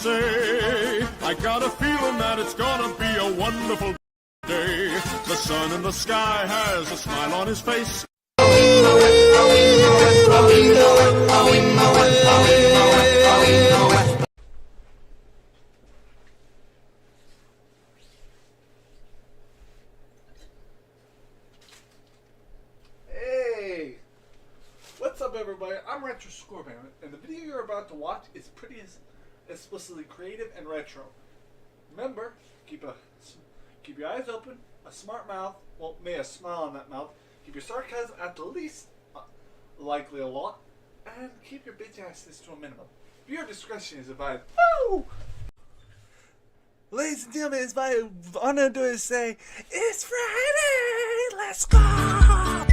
say, I got a feeling that it's gonna be a wonderful day. The sun in the sky has a smile on his face. Hey! What's up, everybody? I'm Retro Scorpion, and the video you're about to watch is pretty explicitly creative and retro. Remember, keep your eyes open, a smart mouth, well, may a smile on that mouth, keep your sarcasm at the least, likely a lot, and keep your bitch asses to a minimum. Viewer discretion is advised. Woo! Ladies and gentlemen, it's my honor to say, it's Friday! Let's go!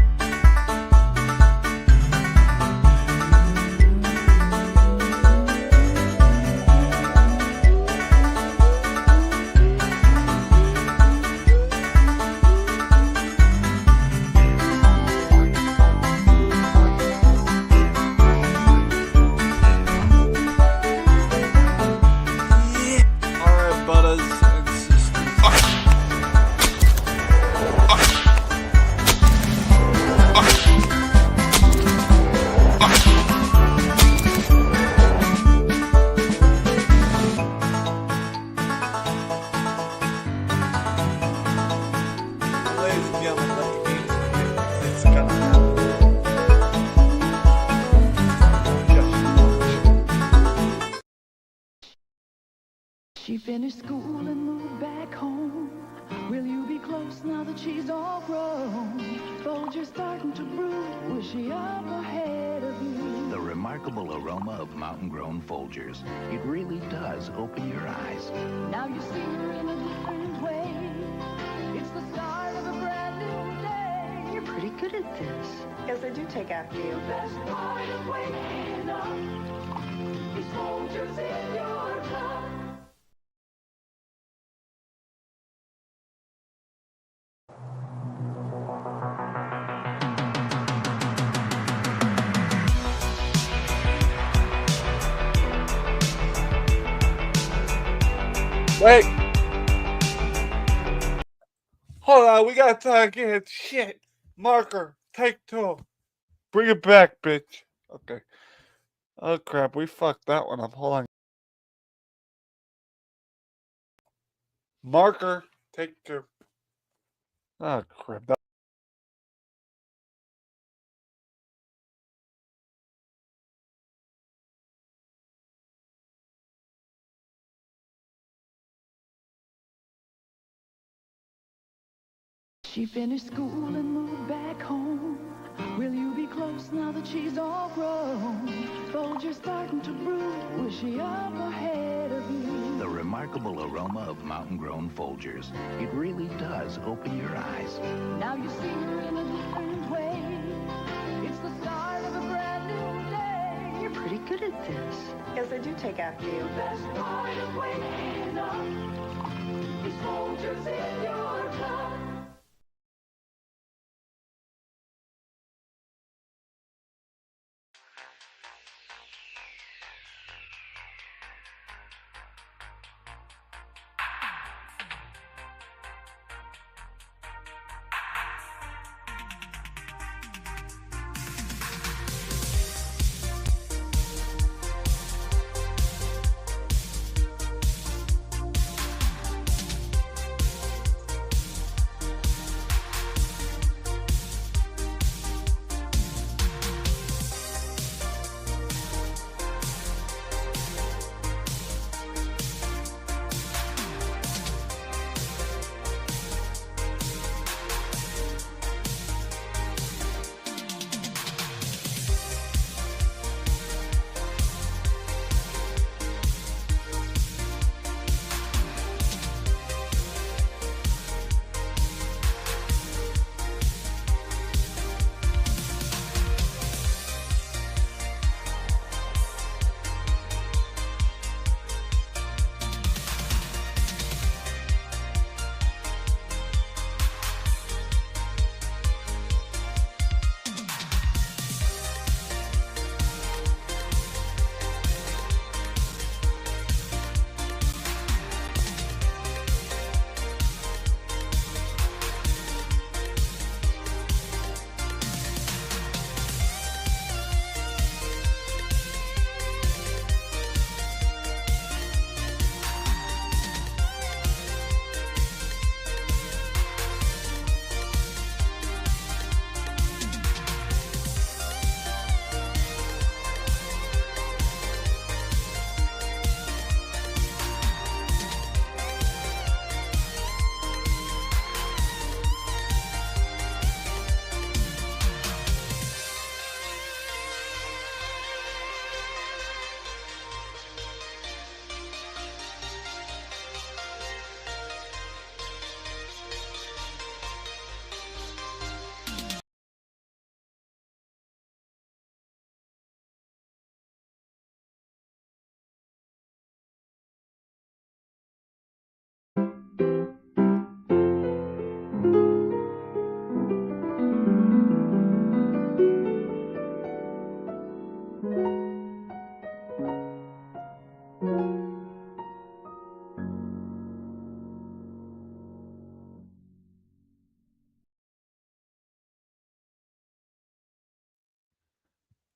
She finished school and moved back home. Will you be close now that she's all grown? Folger's starting to brew. Was she up ahead of you? The remarkable aroma of mountain-grown Folgers. It really does open your eyes. Now you see her in a different way. It's the start of a brand new day. You're pretty good at this. Yes, I do take after you. Best part of waking up is Folgers in your cup. Wait! Hold on, we gotta try again. Shit! Marker, take 2. Bring it back, bitch. Okay. Oh crap, we fucked that one up. Hold on. Marker, take 2. Oh crap. She finished school and moved back home. Will you be close now that she's all grown? Folger's starting to brew. Was she up ahead of you? The remarkable aroma of mountain-grown Folgers. It really does open your eyes. Now you see her in a different way. It's the start of a brand new day. You're pretty good at this. Yes, I do take after you. Best part of waking up is Folgers in your cup.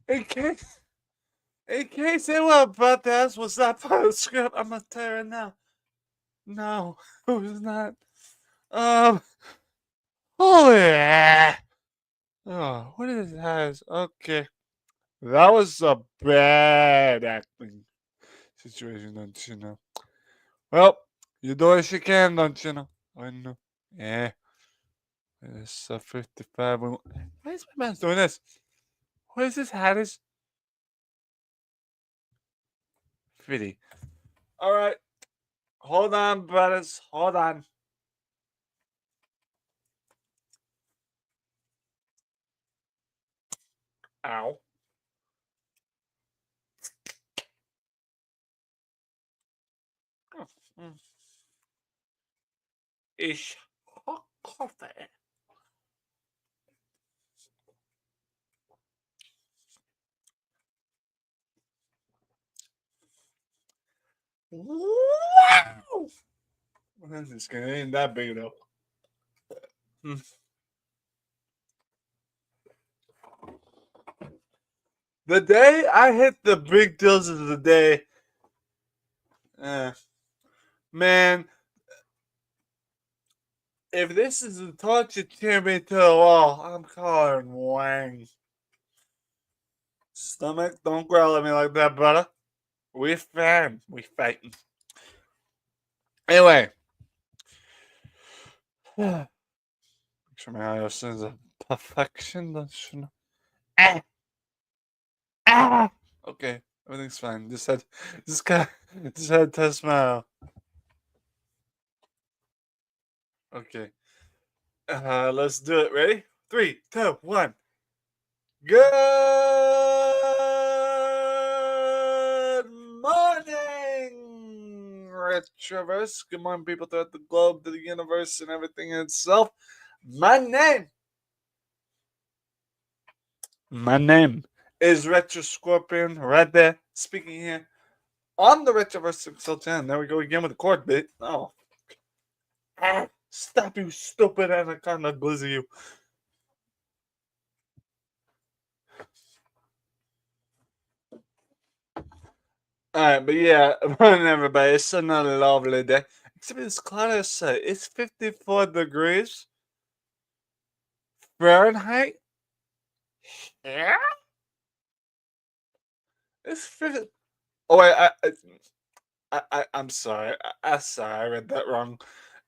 In case anyone about to ask, was that part of the script? I'm gonna tell you right now. No, it was not. Oh yeah. Oh, what is that? Okay. That was a bad acting situation, don't you know? Well, you do what you can, don't you know? I know. Yeah. It's 55. Why is my man doing this? What is this hat? Is 50. Alright. Hold on, brothers. Hold on. Ow. Ich hot coffee. Wow! This guy ain't that big though. The day I hit the big deals of the day, man, if this is a torch you tear me to the wall, I'm calling Wang. Stomach, don't growl at me like that, brother. We fan. We fighting. Anyway. Make sure my iOS is a perfection, don't you know? Okay, everything's fine. Just had to test my. Okay. Let's do it. Ready? 3, 2, 1. Good morning, Retroverse. Good morning, people throughout the globe, to the universe, and everything in itself. My name is Retro Scorpion, right there, speaking here on the Retroverse 610. There we go again with the chord bit. Oh. Stop, you stupid anaconda glizzy, you. Alright, but yeah, morning everybody. It's another lovely day. Except it's cloudy outside. It's 54 degrees Fahrenheit. Yeah? It's 50. Oh wait, I'm sorry. I'm sorry, I read that wrong.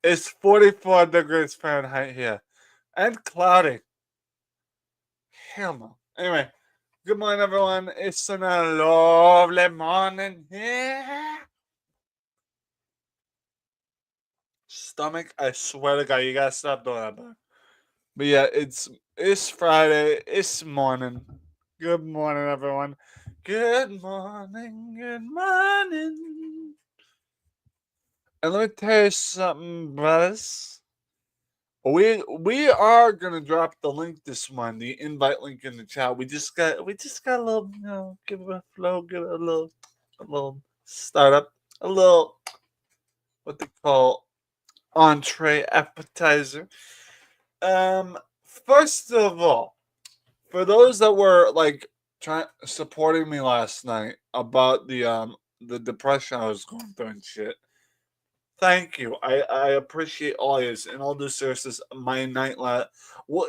It's 44 degrees Fahrenheit here. And cloudy. Hell no. Anyway, good morning everyone. It's another lovely morning here. Stomach, I swear to God, you gotta stop doing that, bro. But yeah, it's Friday. It's morning. Good morning, everyone. Good morning. Good morning. And let me tell you something, brothers. We are gonna drop the link this morning, the invite link in the chat. We just got a little, give it a flow, give it a little startup, a little what they call entree appetizer. First of all, for those that were like supporting me last night about the depression I was going through and shit, thank you. I appreciate all yours. And all due seriousness, my night well,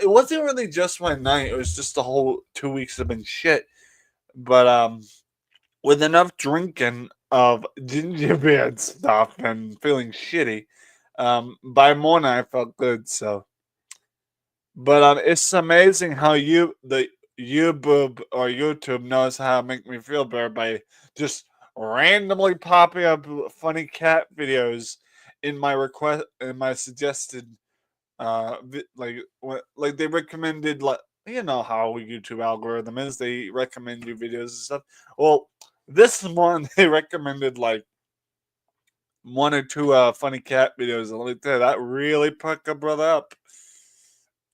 it wasn't really just my night. It was just the whole 2 weeks have been shit. But with enough drinking of ginger beer and stuff and feeling shitty, by morning I felt good. So. But it's amazing how the YouTube knows how to make me feel better by just randomly popping up funny cat videos in my suggested like they recommended, like, you know how YouTube algorithm is, they recommend you videos and stuff. Well, this one they recommended like 1 or 2 funny cat videos, and let me tell you, that really perked a brother up.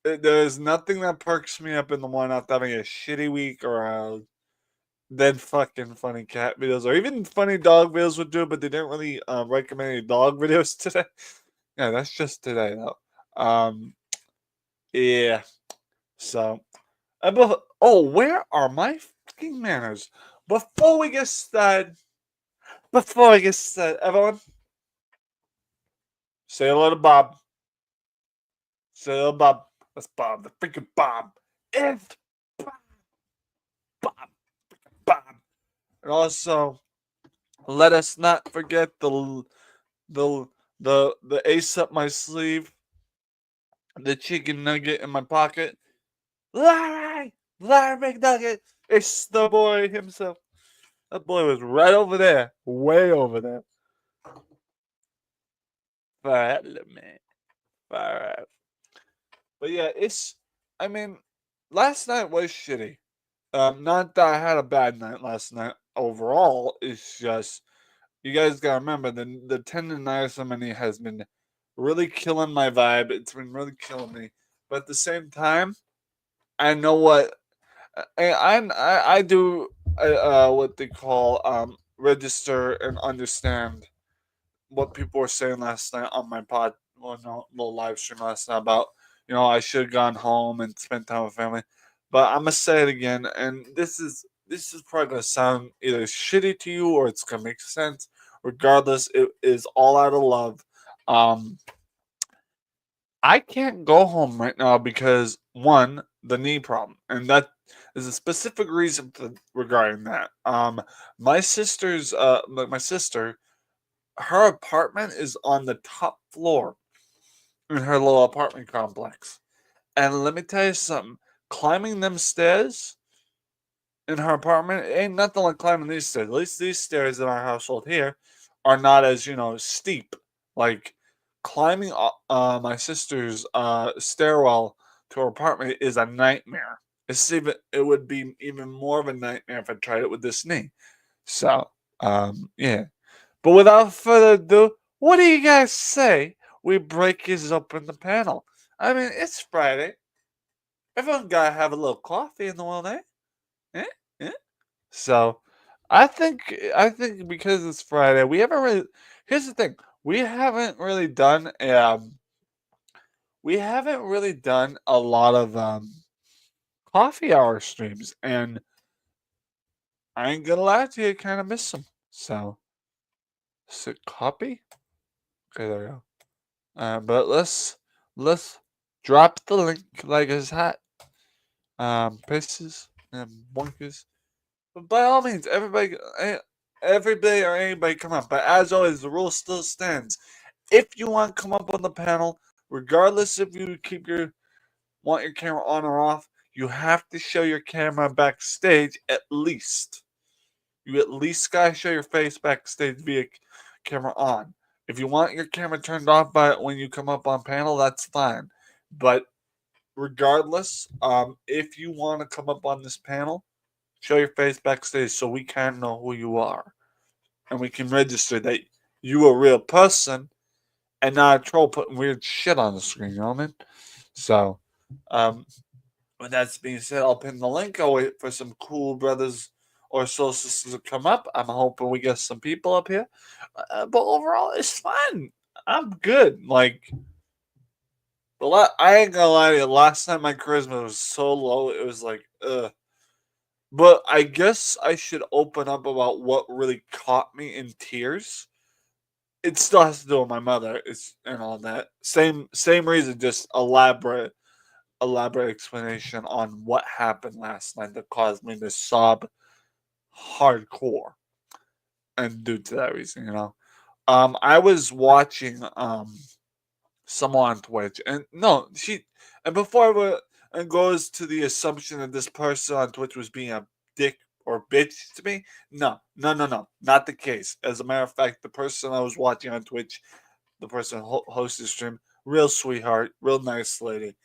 There's nothing that perks me up in the morning after having a shitty week or than fucking funny cat videos, or even funny dog videos would do, but they didn't really recommend any dog videos today. Yeah, that's just today though. Yeah. So, where are my fucking manners. Before we get started, everyone, say hello to Bob. Say hello, Bob. That's Bob, the freaking Bob. It's Bob, Bob. And also, let us not forget the ace up my sleeve, the chicken nugget in my pocket. Larry McNugget. It's the boy himself. That boy was right over there, way over there. Far out, little man. Far out. But yeah, last night was shitty. Not that I had a bad night last night overall. It's just you guys gotta remember the tendon ceremony has been really killing my vibe. It's been really killing me. But at the same time, I know what I do. What they call register and understand what people were saying last night on my little live stream last night about I should have gone home and spent time with family. But I'm gonna say it again, and this is probably gonna sound either shitty to you or it's gonna make sense. Regardless, it is all out of love. Um, I can't go home right now because one, the knee problem, and that is a specific reason regarding that. My sister's my sister, her apartment is on the top floor in her little apartment complex, and let me tell you something: climbing them stairs in her apartment ain't nothing like climbing these stairs. At least these stairs in our household here are not as steep. Like climbing my sister's stairwell to her apartment is a nightmare. It would be even more of a nightmare if I tried it with this knee. So yeah. But without further ado, what do you guys say we break his open the panel? I mean, it's Friday. Everyone gotta have a little coffee in the world, eh? Eh? Eh? So, I think because it's Friday, we haven't really. Here's the thing: we haven't really done a lot of coffee hour streams, and I ain't gonna lie to you, kind of miss them. So, is it copy? Okay, there we go. But let's drop the link like it's hot. Pastes and bonkers. But by all means, everybody or anybody come up. But as always, the rule still stands. If you want to come up on the panel, regardless if you want your camera on or off, you have to show your camera backstage at least. You at least gotta show your face backstage via camera on. If you want your camera turned off when you come up on panel, that's fine. But regardless, if you want to come up on this panel, show your face backstage so we can know who you are. And we can register that you a real person and not a troll putting weird shit on the screen, you know what I mean? So, with that being said, I'll pin the link. I'll wait for some cool brothers or soul sisters to come up. I'm hoping we get some people up here. But overall, it's fun. I'm good. Like, I ain't gonna lie to you. Last time my charisma was so low, it was like, ugh. But I guess I should open up about what really caught me in tears. It still has to do with my mother, and all that. Same reason, just elaborate explanation on what happened last night that caused me to sob hardcore. And due to that reason, I was watching someone on Twitch, and no, and before and goes to the assumption that this person on Twitch was being a dick or bitch to me. No, not the case. As a matter of fact, the person I was watching on Twitch, the person hosted the stream, real sweetheart, real nice lady,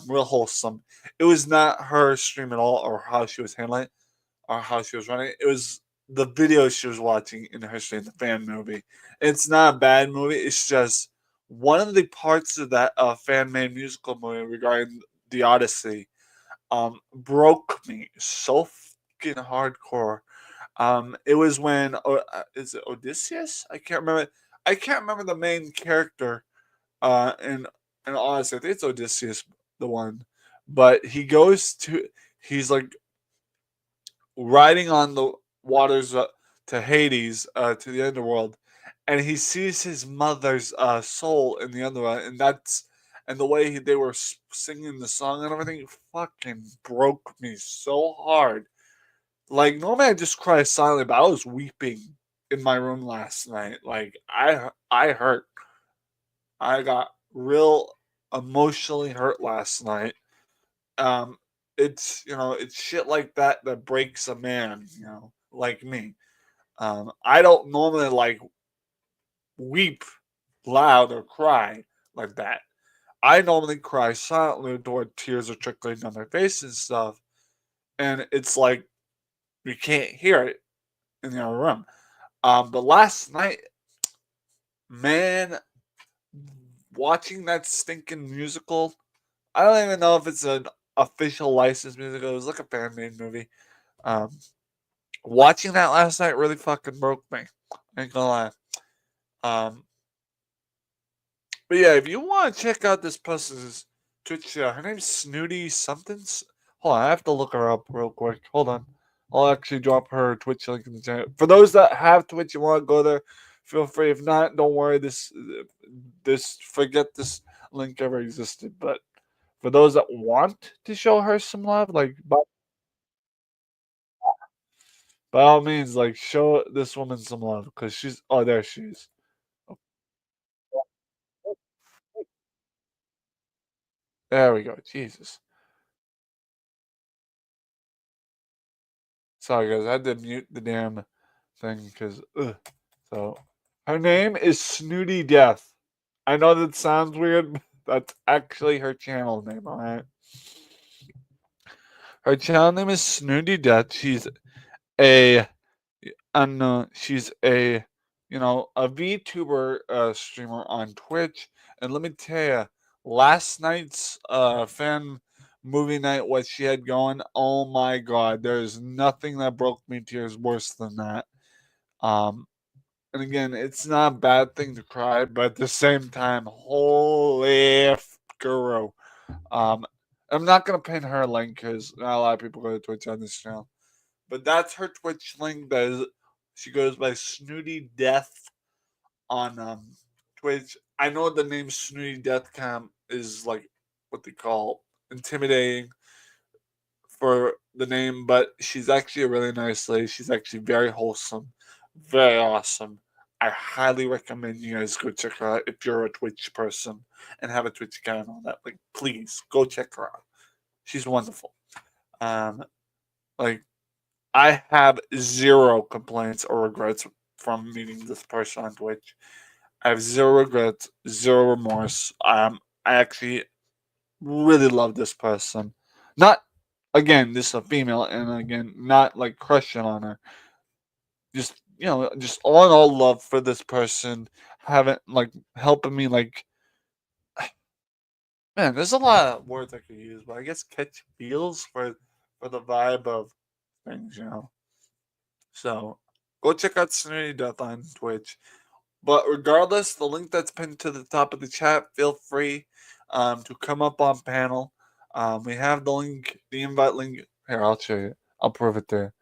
real wholesome. It was not her stream at all, or how she was handling it, or how she was running it. It was the video she was watching in her stream, the fan movie. It's not a bad movie. It's just one of the parts of that fan-made musical movie regarding the Odyssey broke me so fucking hardcore. It was when is it Odysseus? I can't remember. I can't remember the main character in Odyssey. I think it's Odysseus, the one. But he's like riding on the waters to Hades, to the underworld, and he sees his mother's soul in the underworld, and the way they were singing the song and everything fucking broke me so hard. Like normally I just cry silently, but I was weeping in my room last night. Like I hurt. I got real emotionally hurt last night. Um, it's it's shit like that that breaks a man, like me. I don't normally like weep loud or cry like that. I normally cry silently toward tears are trickling down my face and stuff, and it's like you can't hear it in the other room. But last night, man, watching that stinking musical, I don't even know if it's an official licensed musical. It was like a fan made movie. Um, Watching that last night really fucking broke me. I ain't gonna lie. Um, but yeah, if you want to check out this person's Twitch, her name's Snooty something. Hold on, I have to look her up real quick. Hold on. I'll actually drop her Twitch link in the chat. For those that have Twitch and want to go there, feel free. If not, don't worry. This forget this link ever existed. But for those that want to show her some love, like by all means, like show this woman some love because she's there she is. There we go. Jesus. Sorry guys, I had to mute the damn thing because so her name is Snooty Death. I know that sounds weird, but that's actually her channel name, alright? Her channel name is Snooty Death. A she's a a VTuber streamer on Twitch. And let me tell you, last night's fan movie night, what she had going, oh my god, there's nothing that broke me to tears worse than that. Um and again, it's not a bad thing to cry, but at the same time, holy girl. Um I'm not gonna pin her link because not a lot of people go to Twitch on this channel. But that's her Twitch link. She goes by Snooty Death on Twitch. I know the name Snooty Death Cam is like what they call intimidating for the name, but she's actually a really nice lady. She's actually very wholesome, very awesome. I highly recommend you guys go check her out if you're a Twitch person and have a Twitch account and all that. Like, please go check her out. She's wonderful. Um, like I have zero complaints or regrets from meeting this person on Twitch. I have zero regrets, zero remorse. I actually really love this person. Not again, this is a female, and again, not like crushing on her. Just just all in all love for this person. Haven't like helping me like man. There's a lot of words I could use, but I guess catch feels for the vibe of things, So go check out Snooty Death on Twitch. But regardless, the link that's pinned to the top of the chat, feel free to come up on panel. We have the link, the invite link. Here, I'll show you. I'll prove it there.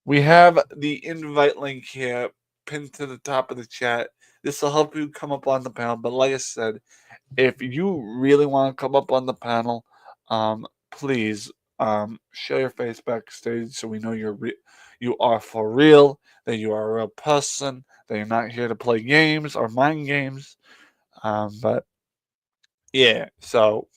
We have the invite link here pinned to the top of the chat. This will help you come up on the panel. But like I said, if you really want to come up on the panel, please show your face backstage so we know you are for real, that you are a real person, that you're not here to play games or mind games. But yeah, so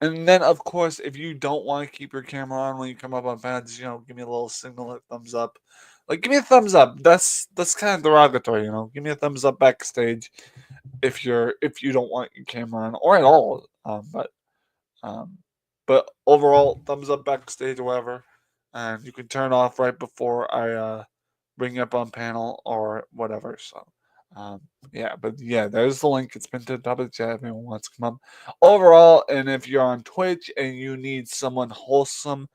and then of course, if you don't want to keep your camera on when you come up on pads, give me a little signal, a thumbs up. Like give me a thumbs up. That's kind of derogatory, Give me a thumbs up backstage if you don't want your camera on or at all. Um, but overall, thumbs up backstage or whatever, and you can turn off right before I bring you up on panel or whatever. So, yeah, but yeah, there's the link. It's pinned to the top of the chat if anyone wants to come up. Overall, and if you're on Twitch and you need someone wholesome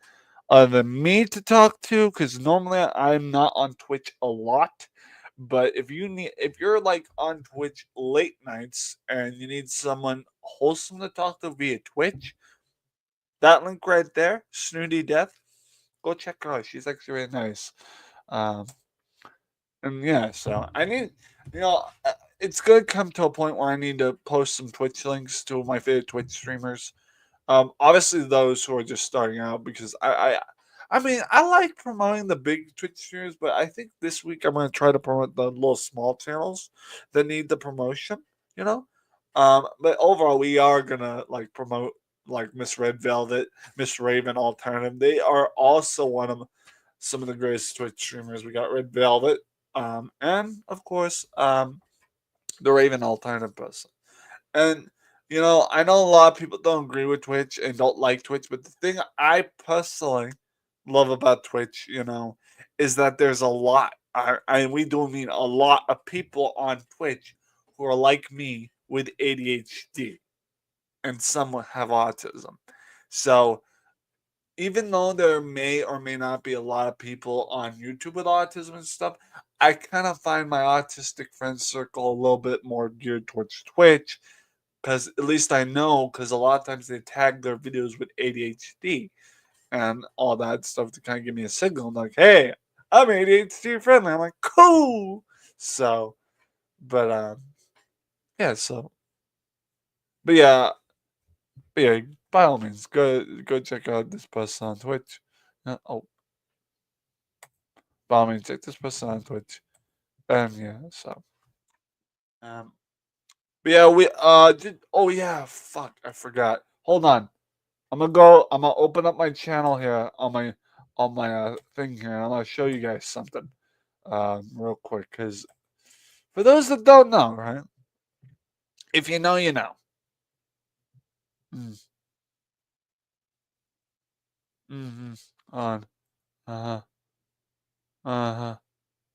other than me to talk to, because normally I'm not on Twitch a lot. But if you're like on Twitch late nights and you need someone wholesome to talk to via Twitch, that link right there, Snooty Death, go check her out. She's actually really nice. Um, and yeah, so I need, it's gonna come to a point where I need to post some Twitch links to my favorite Twitch streamers. Obviously those who are just starting out, because I mean, I like promoting the big Twitch streamers, but I think this week I'm gonna try to promote the little small channels that need the promotion. You know, but overall we are gonna like promote like Miss Red Velvet, Miss Raven Alternative. They are also one of some of the greatest Twitch streamers. We got Red Velvet, and of course, the Raven Alternative person. And I know a lot of people don't agree with Twitch and don't like Twitch, but the thing I personally love about Twitch, is that there's a lot, and we do mean a lot of people on Twitch who are like me with ADHD, and some have autism. So even though there may or may not be a lot of people on YouTube with autism and stuff, I kind of find my autistic friend circle a little bit more geared towards Twitch, because at least I know, because a lot of times they tag their videos with ADHD and all that stuff to kind of give me a signal. I'm like, hey, I'm ADHD friendly. I'm like, cool. So, but yeah, so, but yeah, by all means, go check out this person on Twitch. Oh, by all means, check this person on Twitch. And yeah, so, um, but yeah, oh yeah, fuck, I forgot. Hold on. I'm gonna open up my channel here on my thing here. I'm gonna show you guys something real quick, because for those that don't know, right? If you know, you know. Mm. Mm-hmm. On. Uh-huh. Uh-huh.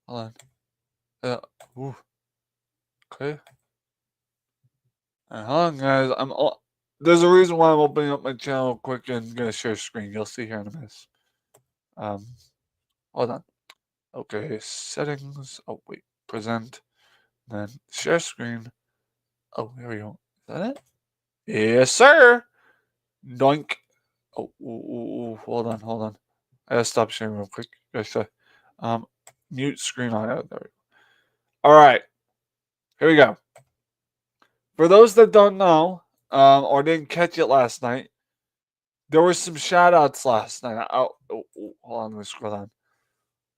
Hold on. Ooh. Okay. Hold on, guys. There's a reason why I'm opening up my channel quick and gonna share screen. You'll see here in a minute. Um, Hold on. Okay, settings. Oh wait, present. Then share screen. Oh, here we go. Is that it? Yes, sir. Doink. Oh, hold on, hold on. I gotta stop sharing real quick. Um, Mute screen audio. There we go. All right, here we go. For those that don't know, or didn't catch it last night, there were some shout outs last night. Hold on, let me scroll down.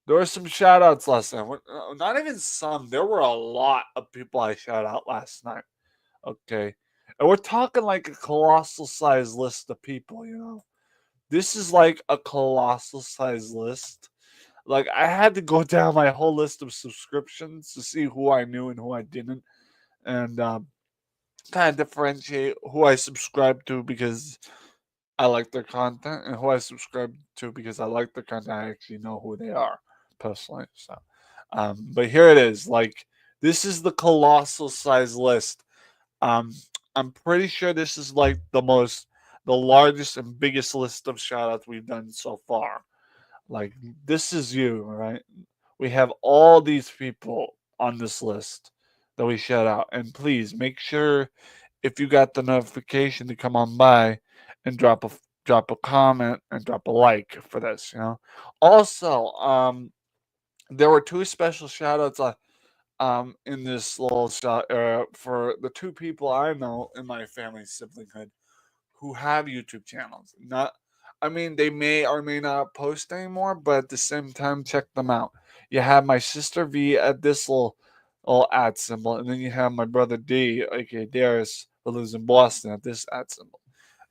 There were some shout outs last night. Not even some. There were a lot of people I shout out last night. Okay. And we're talking like a colossal size list of people. This is like a colossal size list. Like, I had to go down my whole list of subscriptions to see who I knew and who I didn't. And kind of differentiate who I subscribe to because I like their content, and who I subscribe to because I like their content. I actually know who they are personally. So, but here it is. Like, this is the colossal size list. Um, I'm pretty sure this is like the largest and biggest list of shoutouts we've done so far. Like, this is you, right? We have all these people on this list that we shout out, and please make sure if you got the notification to come on by and drop a comment and drop a like for this. Also, there were two special shoutouts in this little shot for the two people I know in my family siblinghood who have YouTube channels. Not, I mean, they may or may not post anymore, but at the same time, check them out. You have my sister V at this little @ symbol, and then you have my brother D, aka Darius, who lives in Boston, at this @ symbol.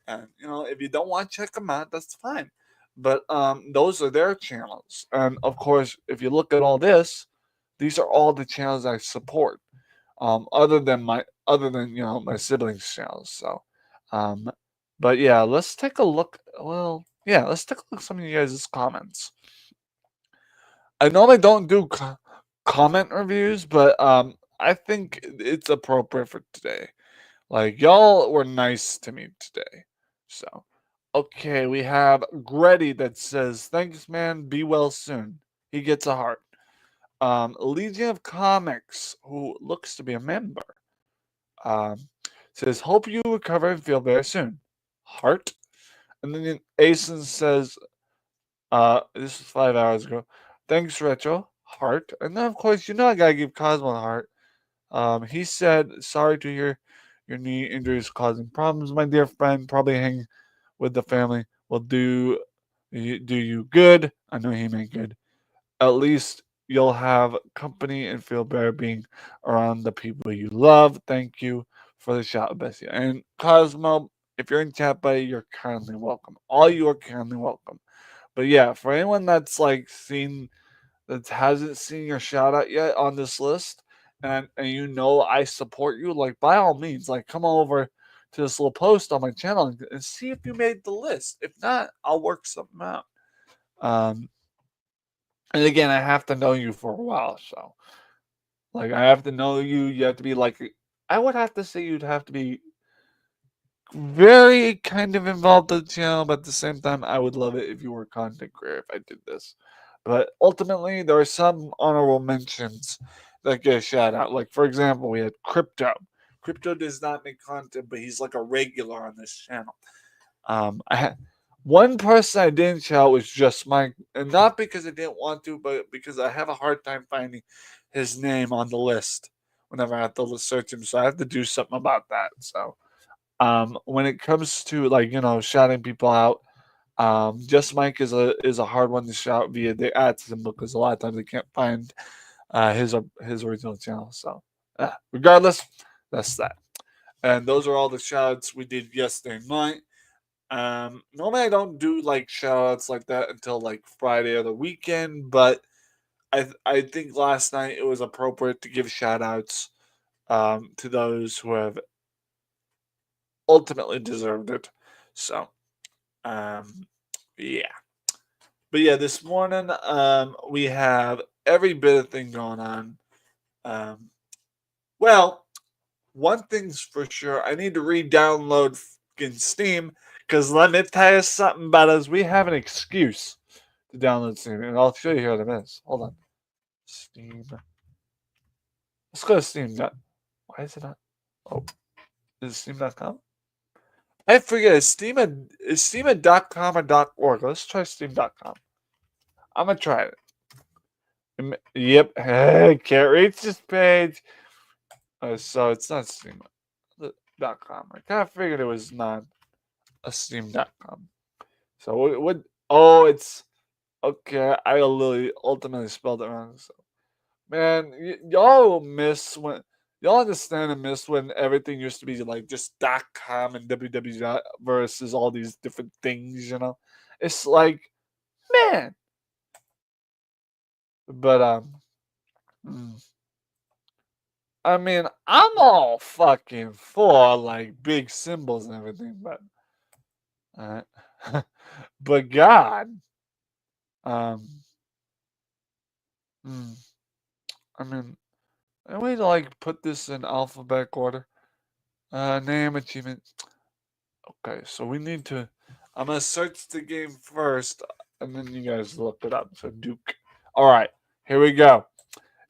And if you don't want to check them out, that's fine. But those are their channels, and of course, if you look at all this, these are all the channels I support. Other than my siblings' channels. So, um, but yeah, let's take a look. Well, yeah, let's take a look at some of you guys' comments. I normally don't do comment reviews, but I think it's appropriate for today. Like, y'all were nice to me today. So, okay, we have Gretty that says, "Thanks, man. Be well soon." He gets a heart. Legion of Comics, who looks to be a member, says, "Hope you recover and feel very soon." Heart. And then Asen says, This was 5 hours ago. Thanks, Retro. Heart. And then, of course, I gotta give Cosmo a heart. He said, sorry to hear your knee injury is causing problems, my dear friend. Probably hang with the family will do you good. I know he meant good. At least you'll have company and feel better being around the people you love. Thank you for the shout, Bessie. And Cosmo, if you're in chat, buddy, you're kindly welcome. All you are kindly welcome. But yeah, for anyone that's that hasn't seen your shout out yet on this list, and I support you, like by all means, like come over to this little post on my channel and see if you made the list. If not, I'll work something out. And again, I have to know you for a while, so like I have to know you. You have to be like, I would have to say you'd have to be very kind of involved in the channel, but at the same time, I would love it if you were a content creator if I did this. But ultimately, there are some honorable mentions that get a shout out. Like, for example, we had Crypto. Crypto does not make content, but he's like a regular on this channel. I had one person I didn't shout out was Just Mike, and not because I didn't want to, but because I have a hard time finding his name on the list whenever I have to search him. So I have to do something about that. So when it comes to shouting people out, Just Mike is a hard one to shout via the ad symbol because a lot of times they can't find his original channel. So regardless, that's that. And those are all the shoutouts we did yesterday night. Normally I don't do like shoutouts like that until like Friday or the weekend, but I think last night it was appropriate to give shoutouts to those who have ultimately deserved it. So yeah. But yeah, this morning we have every bit of thing going on. Well, one thing's for sure, I need to re-download fucking Steam because let me tell you something about us. We have an excuse to download Steam, and I'll show you here in a minute. Hold on. Steam. Let's go to Steam. Why is it not? Oh, is it Steam.com? I forget. Is Steam at .com or .org? Let's try Steam.com. I'm gonna try it. Yep. Hey, can't reach this page. So it's not Steam.com. I kind of figured it was not a Steam.com. So what? Oh, it's okay. I literally ultimately spelled it wrong. So, man, y'all miss when y'all understand and miss when everything used to be like just .com and www versus all these different things. It's like, man. But I mean, I'm all fucking for like big symbols and everything, but but God, I mean, I way to like put this in alphabetical order. Name, achievement. Okay, so we need to. I'm gonna search the game first, and then you guys look it up. So Duke. All right, here we go.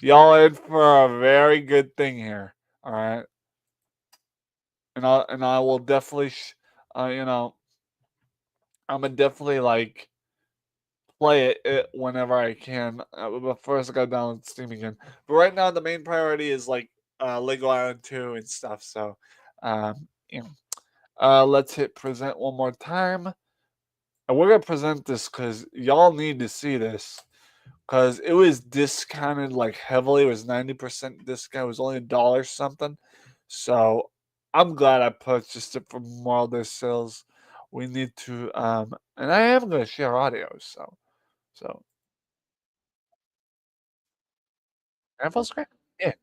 Y'all in for a very good thing here. All right, and I will definitely, I'm gonna definitely like play it whenever I can. But first, I gotta download Steam again. But right now, the main priority is like Lego Island 2 and stuff. So, yeah. Let's hit present one more time. And we're gonna present this because y'all need to see this. Because it was discounted like heavily. It was 90% discount. It was only $1 something. So I'm glad I purchased it from Memorial Day sales. We need to and I am gonna share audio, so can I have full screen? Yeah.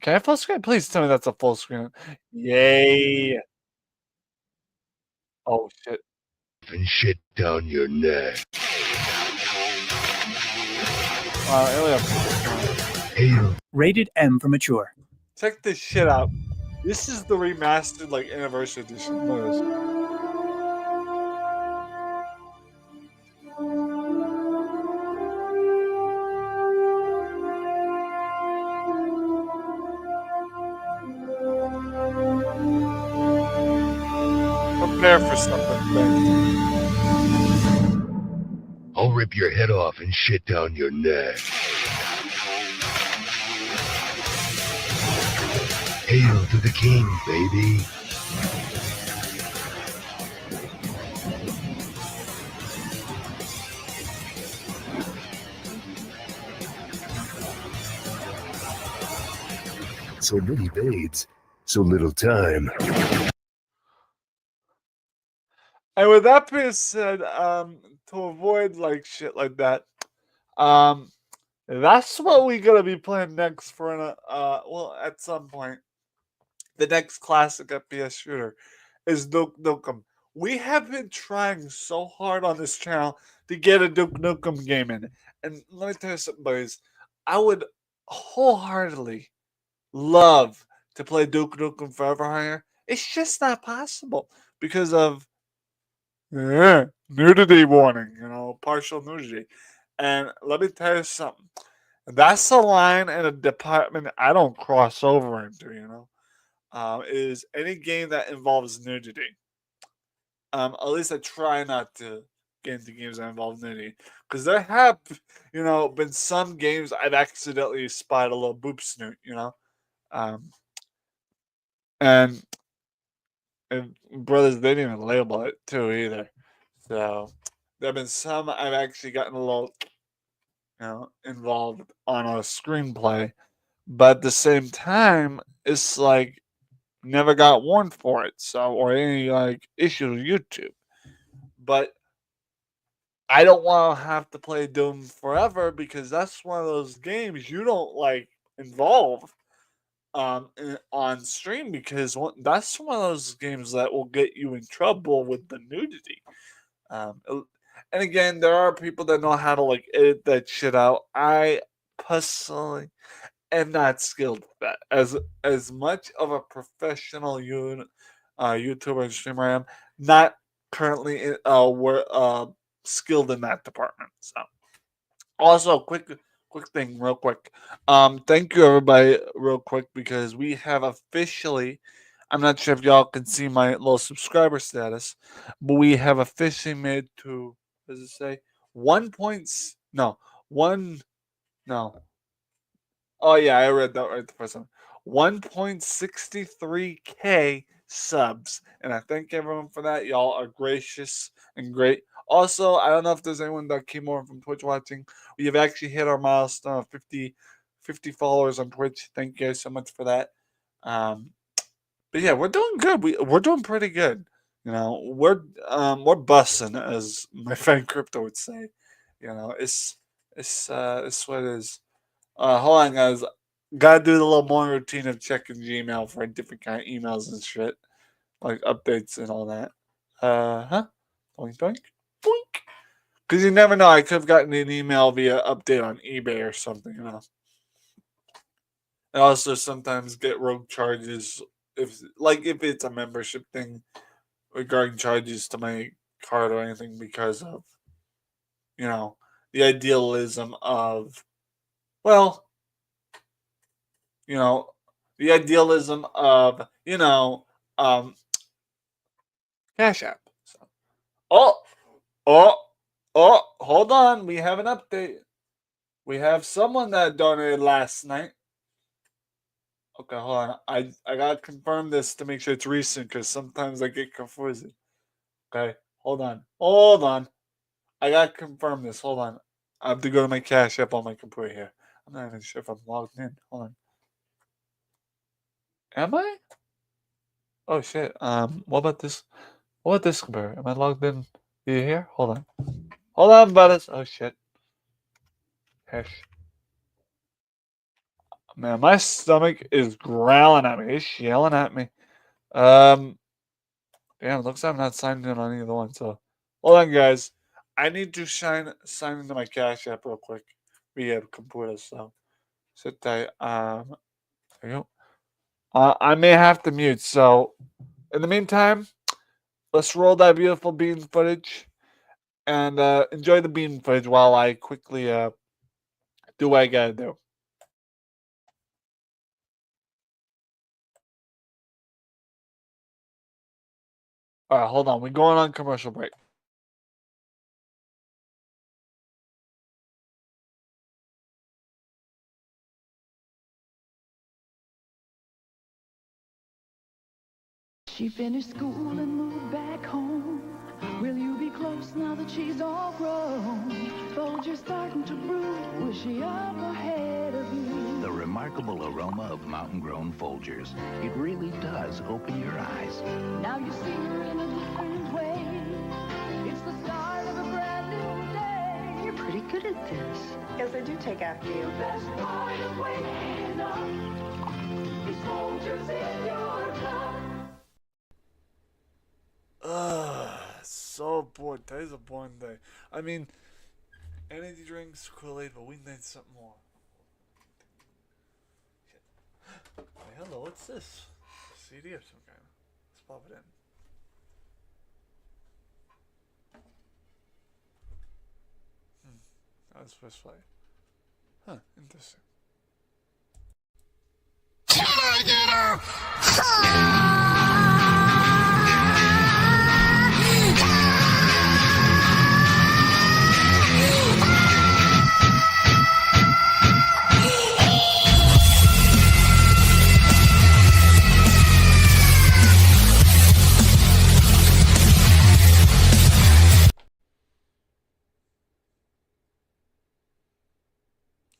Can I have full screen? Please tell me that's a full screen. Yay. Oh shit. And shit down your neck. I only have full screen. Hey, Rated M for mature. Check this shit out. This is the remastered like anniversary edition. Look at this. Prepare for something. already rip your head off and shit down your neck. Hail to the king, baby. So many babes, so little time. And with that being said, to avoid like shit like that, that's what we're gonna be playing next for well, at some point. The next classic FPS shooter is Duke Nukem. We have been trying so hard on this channel to get a Duke Nukem game in. And let me tell you something, boys. I would wholeheartedly love to play Duke Nukem Forever Higher. It's just not possible because of nudity warning, partial nudity. And let me tell you something. That's a line in a department I don't cross over into, is any game that involves nudity. At least I try not to get into games that involve nudity. Because there have, been some games I've accidentally spied a little boob snoot. Um, and, and brothers, they didn't even label it too either. So there have been some I've actually gotten a little, involved on a screenplay. But at the same time, it's like never got warned for it, so or any like issue with YouTube. But I don't want to have to play Doom forever because that's one of those games you don't like involve on stream because that's one of those games that will get you in trouble with the nudity. And again, there are people that know how to like edit that shit out. I personally am not skilled at that. As much of a professional YouTuber and streamer I am, not currently skilled in that department. So also quick thing, real quick. Thank you everybody, real quick, because we have officially. I'm not sure if y'all can see my little subscriber status, but we have officially made to. What does it say? 1. No. Oh yeah, I read that right the first time. 1.63K subs, and I thank everyone for that. Y'all are gracious and great. Also, I don't know if there's anyone that came over from Twitch watching. We have actually hit our milestone of 50 followers on Twitch. Thank you guys so much for that. But yeah, we're doing good. We're doing pretty good. We're bussing, as my friend Crypto would say. It's what it is. Hold on, guys. Gotta do the little morning routine of checking Gmail for different kind of emails and shit, like updates and all that. Doink doink boink. Because you never know. I could have gotten an email via update on eBay or something. I also sometimes get rogue charges if it's a membership thing regarding charges to my card or anything because of the idealism of well you know, the idealism of, Cash App. So, oh, oh, hold on. We have an update. We have someone that donated last night. Okay, hold on. I gotta confirm this to make sure it's recent because sometimes I get confused. Okay, hold on. Hold on. I gotta confirm this. Hold on. I have to go to my Cash App on my computer here. I'm not even sure if I'm logged in. Hold on. Am I? Oh shit. What about this? What about this computer? Am I logged in? Are you here? Hold on. Hold on, Buddas. Oh shit. Hesh. Man, my stomach is growling at me. It's yelling at me. Um, Damn, looks like I'm not signed in on either one. So, hold on, guys. I need to sign into my Cash App real quick via computer. So, sit tight. There you go. I may have to mute. So, in the meantime, let's roll that beautiful bean footage and enjoy the bean footage while I quickly do what I gotta do. All right, hold on. We're going on commercial break. She finished school and moved back home. Will you be close now that she's all grown? Folgers starting to brew. Was she up ahead of you? The remarkable aroma of mountain-grown Folgers. It really does open your eyes. Now you see her in a different way. It's the start of a brand new day. You're pretty good at this. Yes, I do take after you. Best part of waking up is Folgers in your cup. So bored. Today's a boring day. I mean, energy drinks, Kool-Aid, but we need something more. Hey, hello, what's this? A CD of some kind. Let's pop it in. That's first play. Huh, interesting.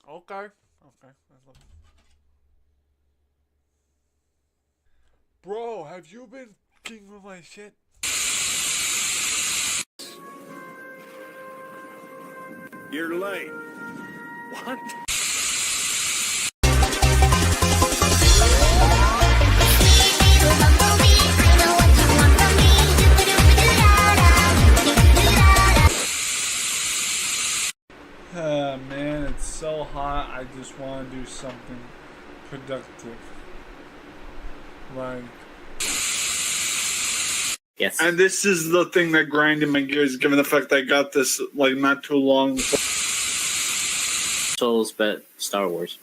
Okay. Bro, have you been king with my shit? You're late. What? Man, it's so hot. I just want to do something productive. Like, yes. And this is the thing that grinded my gears, given the fact that I got this like not too long. Souls bet Star Wars.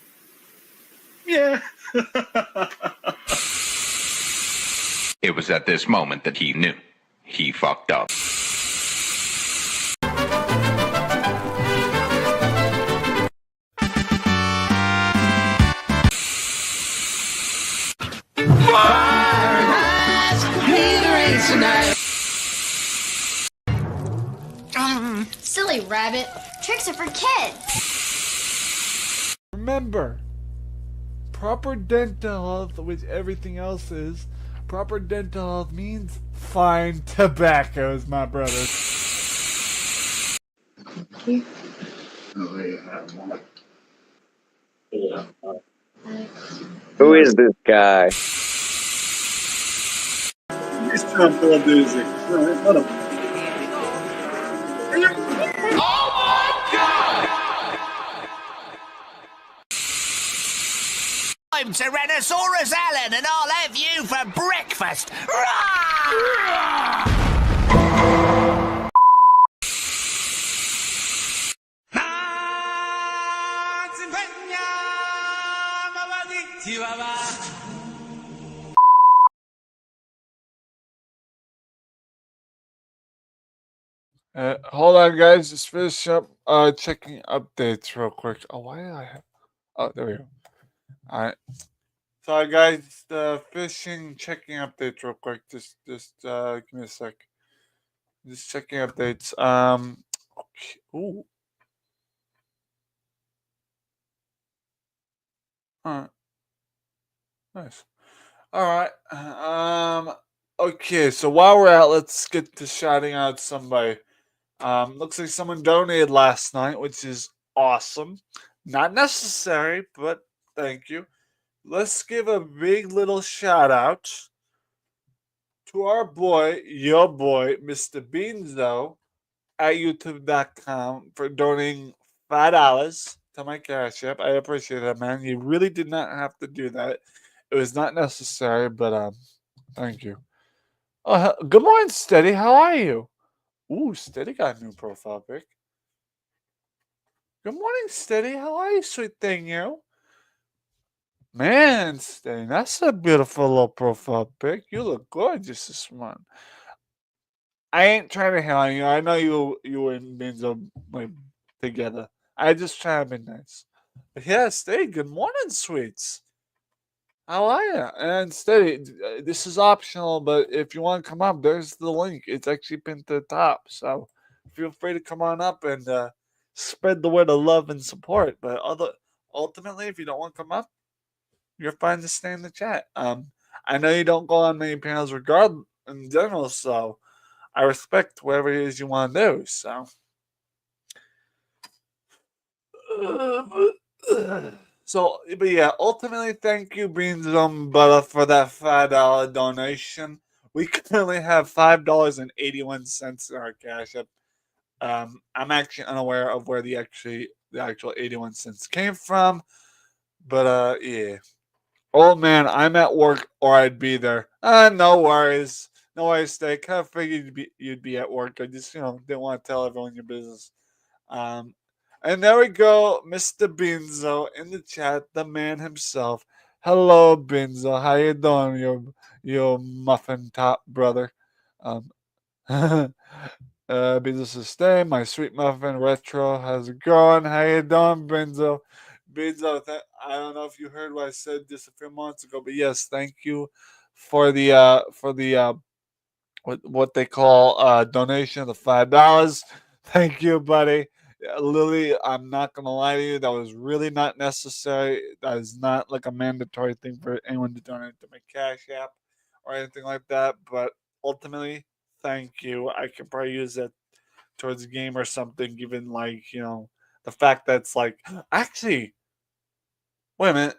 Yeah. It was at this moment that he knew. He fucked up. Silly rabbit. Tricks are for kids. Remember, proper dental health, which everything else is, proper dental health means fine tobaccos, my brothers. Who is this guy? He's trying to music. Let him. I'm Tyrannosaurus Alan, and I'll have you for breakfast. Rawr! Hold on, guys. Just finish up checking updates real quick. Oh, why did I have... Oh, there we go. All right. Sorry, guys. The fishing checking updates real quick. Just give me a sec. Just checking updates. Okay. Ooh. All right. Nice. All right. Okay. So while we're at, let's get to shouting out somebody. Looks like someone donated last night, which is awesome. Not necessary, but thank you. Let's give a big little shout out to our boy, your boy, Mr. Beanzo at youtube.com for donating $5 to my Cash App. I appreciate that, man. You really did not have to do that. It was not necessary, but thank you. Good morning, Steady. How are you? Ooh, Steady got a new profile pic. Good morning, Steady. How are you, sweet thing, you? Man, Steady, that's a beautiful little profile pic. You look gorgeous this month. I ain't trying to hate on you. I know you and Benzo like together. I just try to be nice. But yeah, Steady, good morning, sweets. How are you? And steady. This is optional, but if you want to come up, there's the link. It's actually pinned to the top. So feel free to come on up and spread the word of love and support. But ultimately, if you don't want to come up, you're fine to stay in the chat. I know you don't go on many panels in general, so I respect whatever it is you want to do. So, but yeah, ultimately, thank you, Beans and Butter, for that $5 donation. We currently have $5.81 in our Cash App. I'm actually unaware of where the actual 81 cents came from, but yeah. Oh man, I'm at work or I'd be there. No worries. No worries, Steak. Kind of figured you'd be at work. I just, didn't want to tell everyone your business. Um, and there we go, Mr. Binzo in the chat, the man himself. Hello, Binzo. How you doing, your muffin top brother? Um, Binzo says, "Stay, my sweet muffin retro. How's it going? How you doing, Binzo?" Binzo, I don't know if you heard what I said just a few months ago, but yes, thank you for the what they call donation of the $5. Thank you, buddy. Lily, I'm not gonna lie to you, that was really not necessary. That is not like a mandatory thing for anyone to donate to my Cash App or anything like that. But ultimately, thank you. I can probably use that towards a game or something, given like, the fact that it's like actually, wait a minute.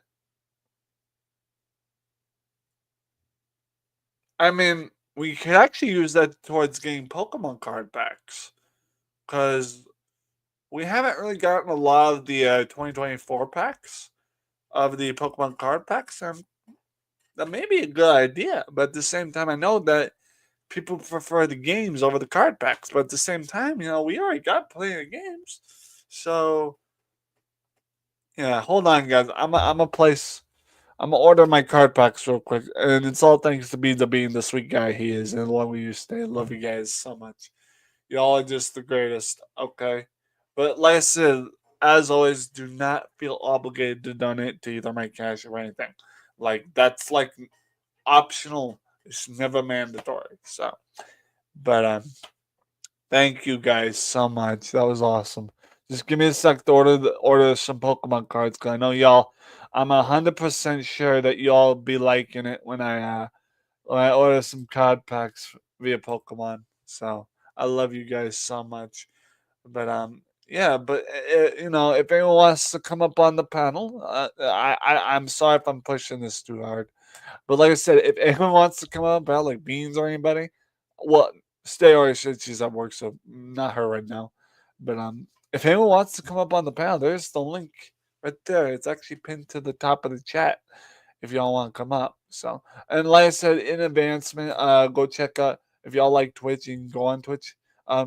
I mean, we could actually use that towards getting Pokemon card packs. Because we haven't really gotten a lot of the 2024 packs of the Pokemon card packs, and that may be a good idea. But at the same time, I know that people prefer the games over the card packs. But at the same time, we already got plenty of games. So, yeah, hold on, guys. I'm gonna order my card packs real quick, and it's all thanks to being the sweet guy he is, and the one we used to stay. I love you guys so much. Y'all are just the greatest, okay? But like I said, as always, do not feel obligated to donate to either my cash or anything. Like, that's like optional. It's never mandatory. So, but thank you guys so much. That was awesome. Just give me a sec to order some Pokemon cards, cause I know y'all. I'm 100% sure that y'all be liking it when I order some card packs via Pokemon. So I love you guys so much. But yeah. But if anyone wants to come up on the panel, I'm sorry if I'm pushing this too hard. But like I said, if anyone wants to come up, like Beans or anybody, well, Stay or she's at work, so not her right now. But if anyone wants to come up on the panel, there's the link right there. It's actually pinned to the top of the chat if y'all want to come up. So, and like I said, in advancement, go check out if y'all like Twitch. You can go on Twitch.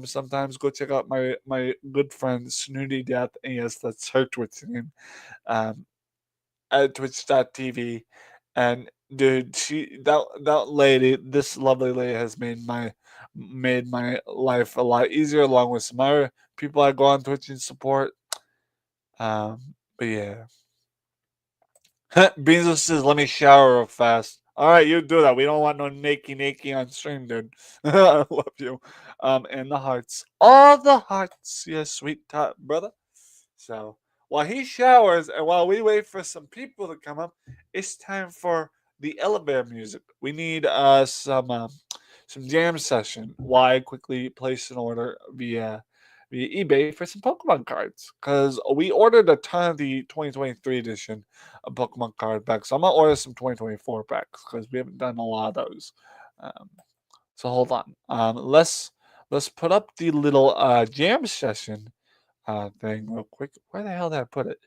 Sometimes go check out my good friend Snooty Death. And yes, that's her Twitch name. Um, at twitch.tv. And dude, that lady, this lovely lady, has made my life a lot easier, along with some other people I go on Twitch and support. But yeah. Beans says, "Let me shower real fast." All right, you do that. We don't want no naked on stream, dude. I love you. And the hearts, all the hearts, yes, sweet top brother. So while he showers and while we wait for some people to come up, it's time for the elevator music. We need some jam session. While I quickly place an order via eBay for some Pokemon cards, because we ordered a ton of the 2023 edition of Pokemon card packs. So I'm gonna order some 2024 packs because we haven't done a lot of those. Um, so hold on. Let's put up the little jam session thing real quick. Where the hell did I put it?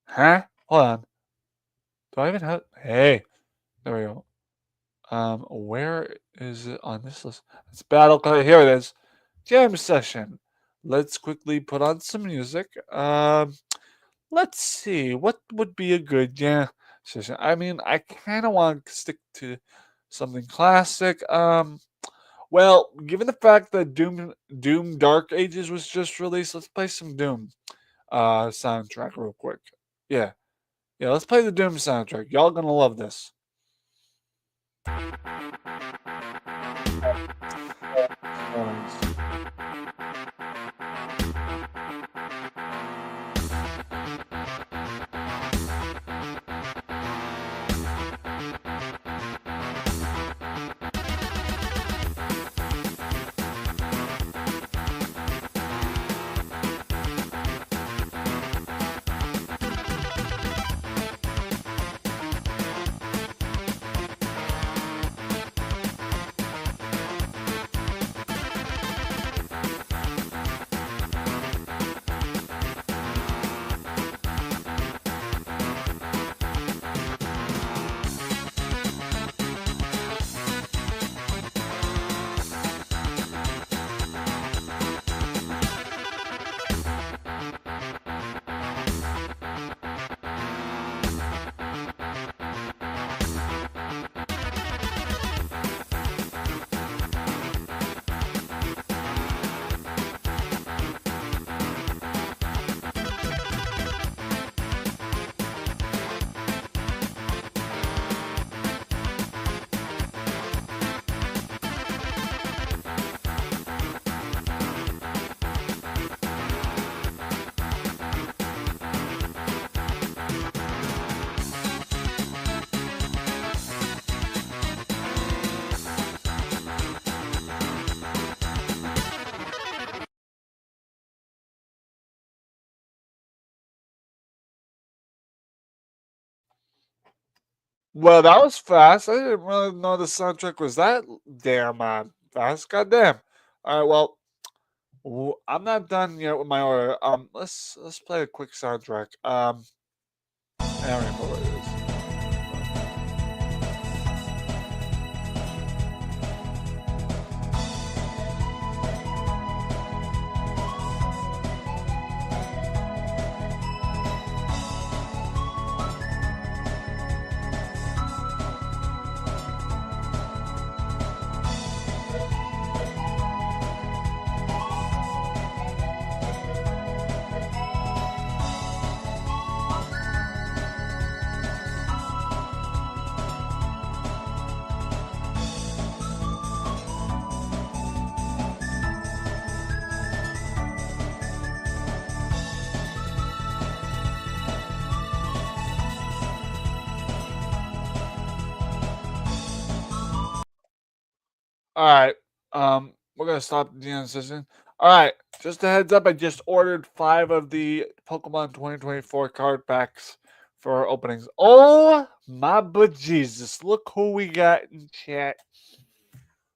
Huh? Hold on. Do I even have? Hey, there we go. Where is it on this list? It's Battle Card. Here it is. Jam session. Let's quickly put on some music. Let's see. What would be a good jam session? I mean, I kind of want to stick to something classic. Well, given the fact that Doom Dark Ages was just released, let's play some Doom soundtrack real quick. Yeah. Yeah, let's play the Doom soundtrack. Y'all gonna love this. Well, that was fast. I didn't really know the soundtrack was that damn fast. Goddamn. All right, well, I'm not done yet with my order. Let's play a quick soundtrack. I don't remember what it is. All right. We're gonna stop the end session. All right. Just a heads up. I just ordered 5 of the Pokemon 2024 card packs for openings. Oh my bejesus! Look who we got in chat.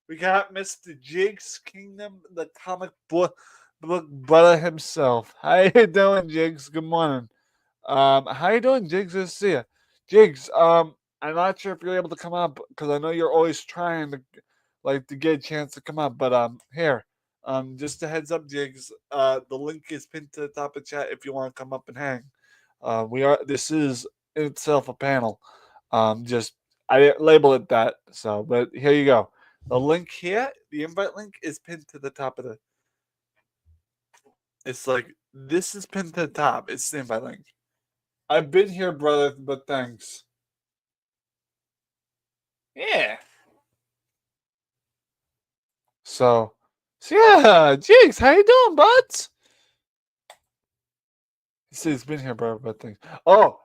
We got Mr. Jigs Kingdom, the comic book brother himself. How you doing, Jigs? Good morning. How you doing, Jigs? Good to see you. Jigs, I'm not sure if you're able to come up because I know you're always trying to get a chance to come up. But here, just a heads up, Jigs. The link is pinned to the top of the chat if you want to come up and hang. This is in itself a panel. Just I didn't label it that. So, but here you go. The link here, the invite link, is pinned to the top of the. It's like this is pinned to the top. It's the invite link. I've been here, brother, but thanks. Yeah. So yeah, Jigs, how you doing, buds? He says he's been here, brother, but thanks. Oh,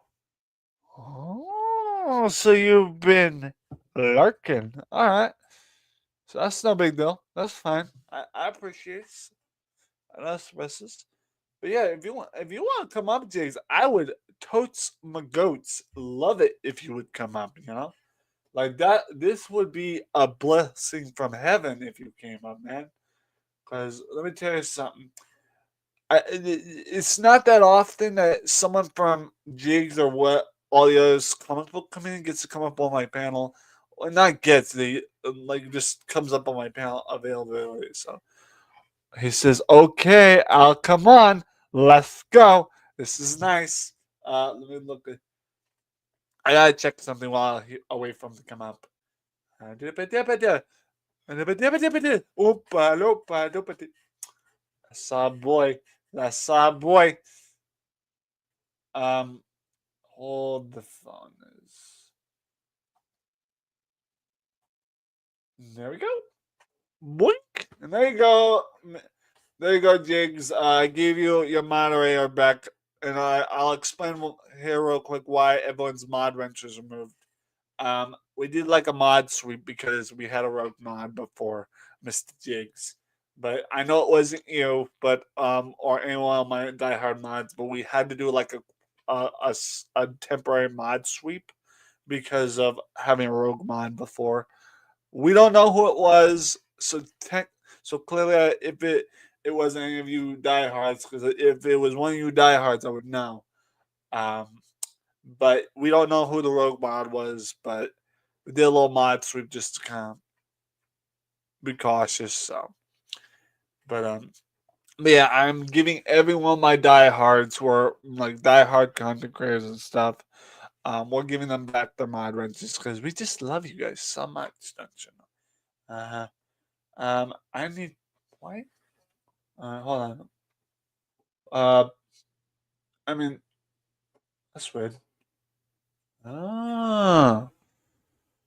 so you've been lurking. All right. So that's no big deal. That's fine. I appreciate it. That's stresses. But yeah, if you want to come up, Jigs, I would totes my goats love it if you would come up. Like that. This would be a blessing from heaven if you came up, man. Because let me tell you something. It's not that often that someone from Jigs or what all the others comic book community gets to come up on my panel. Well, not gets, they just comes up on my panel availability. So he says, "Okay, I'll come on. Let's go. This is nice." Let me look. I gotta check something while I wait for him to come up. That's our boy. That's our boy. hold the phone is. There we go. Boink. And there you go. There you go, Jigs. I gave you your moderator back, and I'll explain here real quick why everyone's mod wrench is removed. We did like a mod sweep because we had a rogue mod before, Mr. Jigs. But I know it wasn't you, but or anyone of my diehard mods, but we had to do like a temporary mod sweep because of having a rogue mod before. We don't know who it was, so clearly, if it wasn't any of you diehards, because if it was one of you diehards, I would know. But we don't know who the rogue mod was, but we did a little mod sweep just to kind of be cautious. So, but yeah, I'm giving everyone my diehards who are like diehard content creators and stuff. We're giving them back their mod wrenches because we just love you guys so much, don't you know? I need what? Hold on. I mean, that's weird. Ah.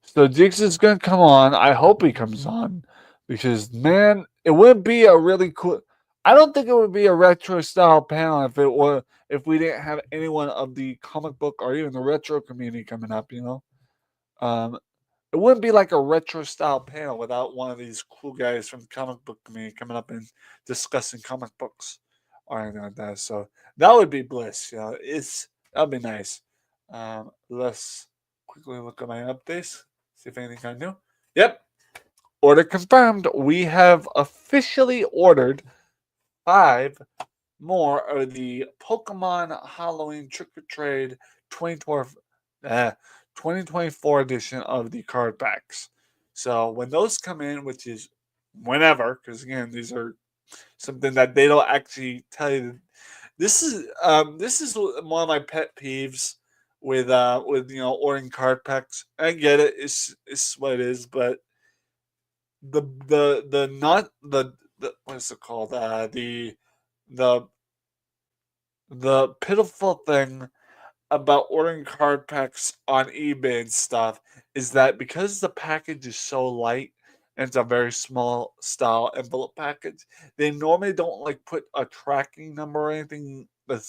So Jigs is gonna come on. I hope he comes on because man, it would be a really cool. I don't think it would be a retro style panel if we didn't have anyone of the comic book or even the retro community coming up. You know, it wouldn't be like a retro style panel without one of these cool guys from the comic book community coming up and discussing comic books or anything like that. So that would be bliss. You know, that'd be nice. Let's quickly look at my updates. See if anything I new. Yep. Order confirmed. We have officially ordered 5 more of the Pokemon Halloween Trick or Trade 2024 edition of the card packs. So when those come in, which is whenever, because again, these are something that they don't actually tell you. This is one of my pet peeves with ordering card packs. I get it, it's what it is, but the not the what's it called? The pitiful thing about ordering card packs on eBay and stuff is that because the package is so light and it's a very small style envelope package, they normally don't like put a tracking number or anything that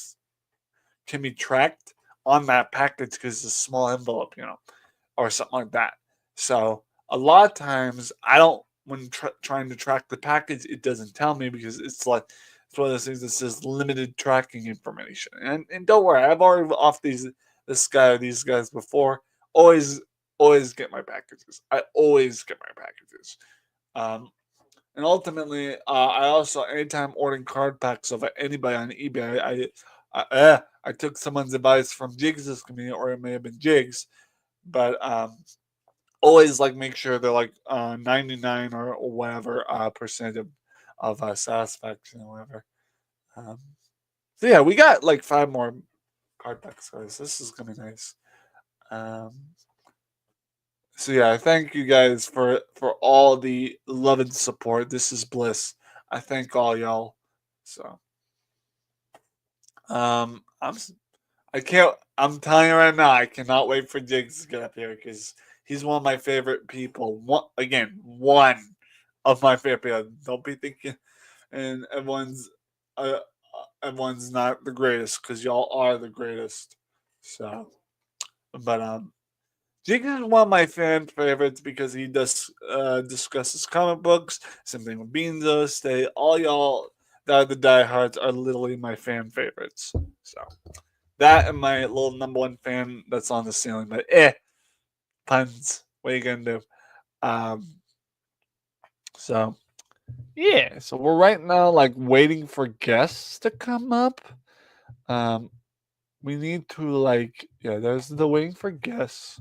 can be tracked on that package because it's a small envelope, or something like that. So a lot of times I don't, when trying to track the package, it doesn't tell me because it's one of those things that says limited tracking information. And don't worry, I've already off these guys before. Always get my packages. I always get my packages. And ultimately, I also anytime ordering card packs of anybody on eBay, I took someone's advice from Jigs' community, or it may have been Jigs, but always like make sure they're like 99 or whatever percent of satisfaction or whatever. So yeah, we got like 5 more card packs, guys. This is gonna be nice. So yeah, thank you guys for all the love and support. This is bliss. I thank all y'all. So I'm telling you right now, I cannot wait for Jigs to get up here because he's one of my favorite people. One of my favorite people. Don't be thinking, and everyone's not the greatest because y'all are the greatest. So, but Jigs is one of my fan favorites because he does discusses comic books. Same thing with Beanzo. Stay all y'all that are the diehards are literally my fan favorites. So that and my little number 1 fan that's on the ceiling. But puns. What are you gonna do? So yeah. So we're right now like waiting for guests to come up. We need to there's the waiting for guests.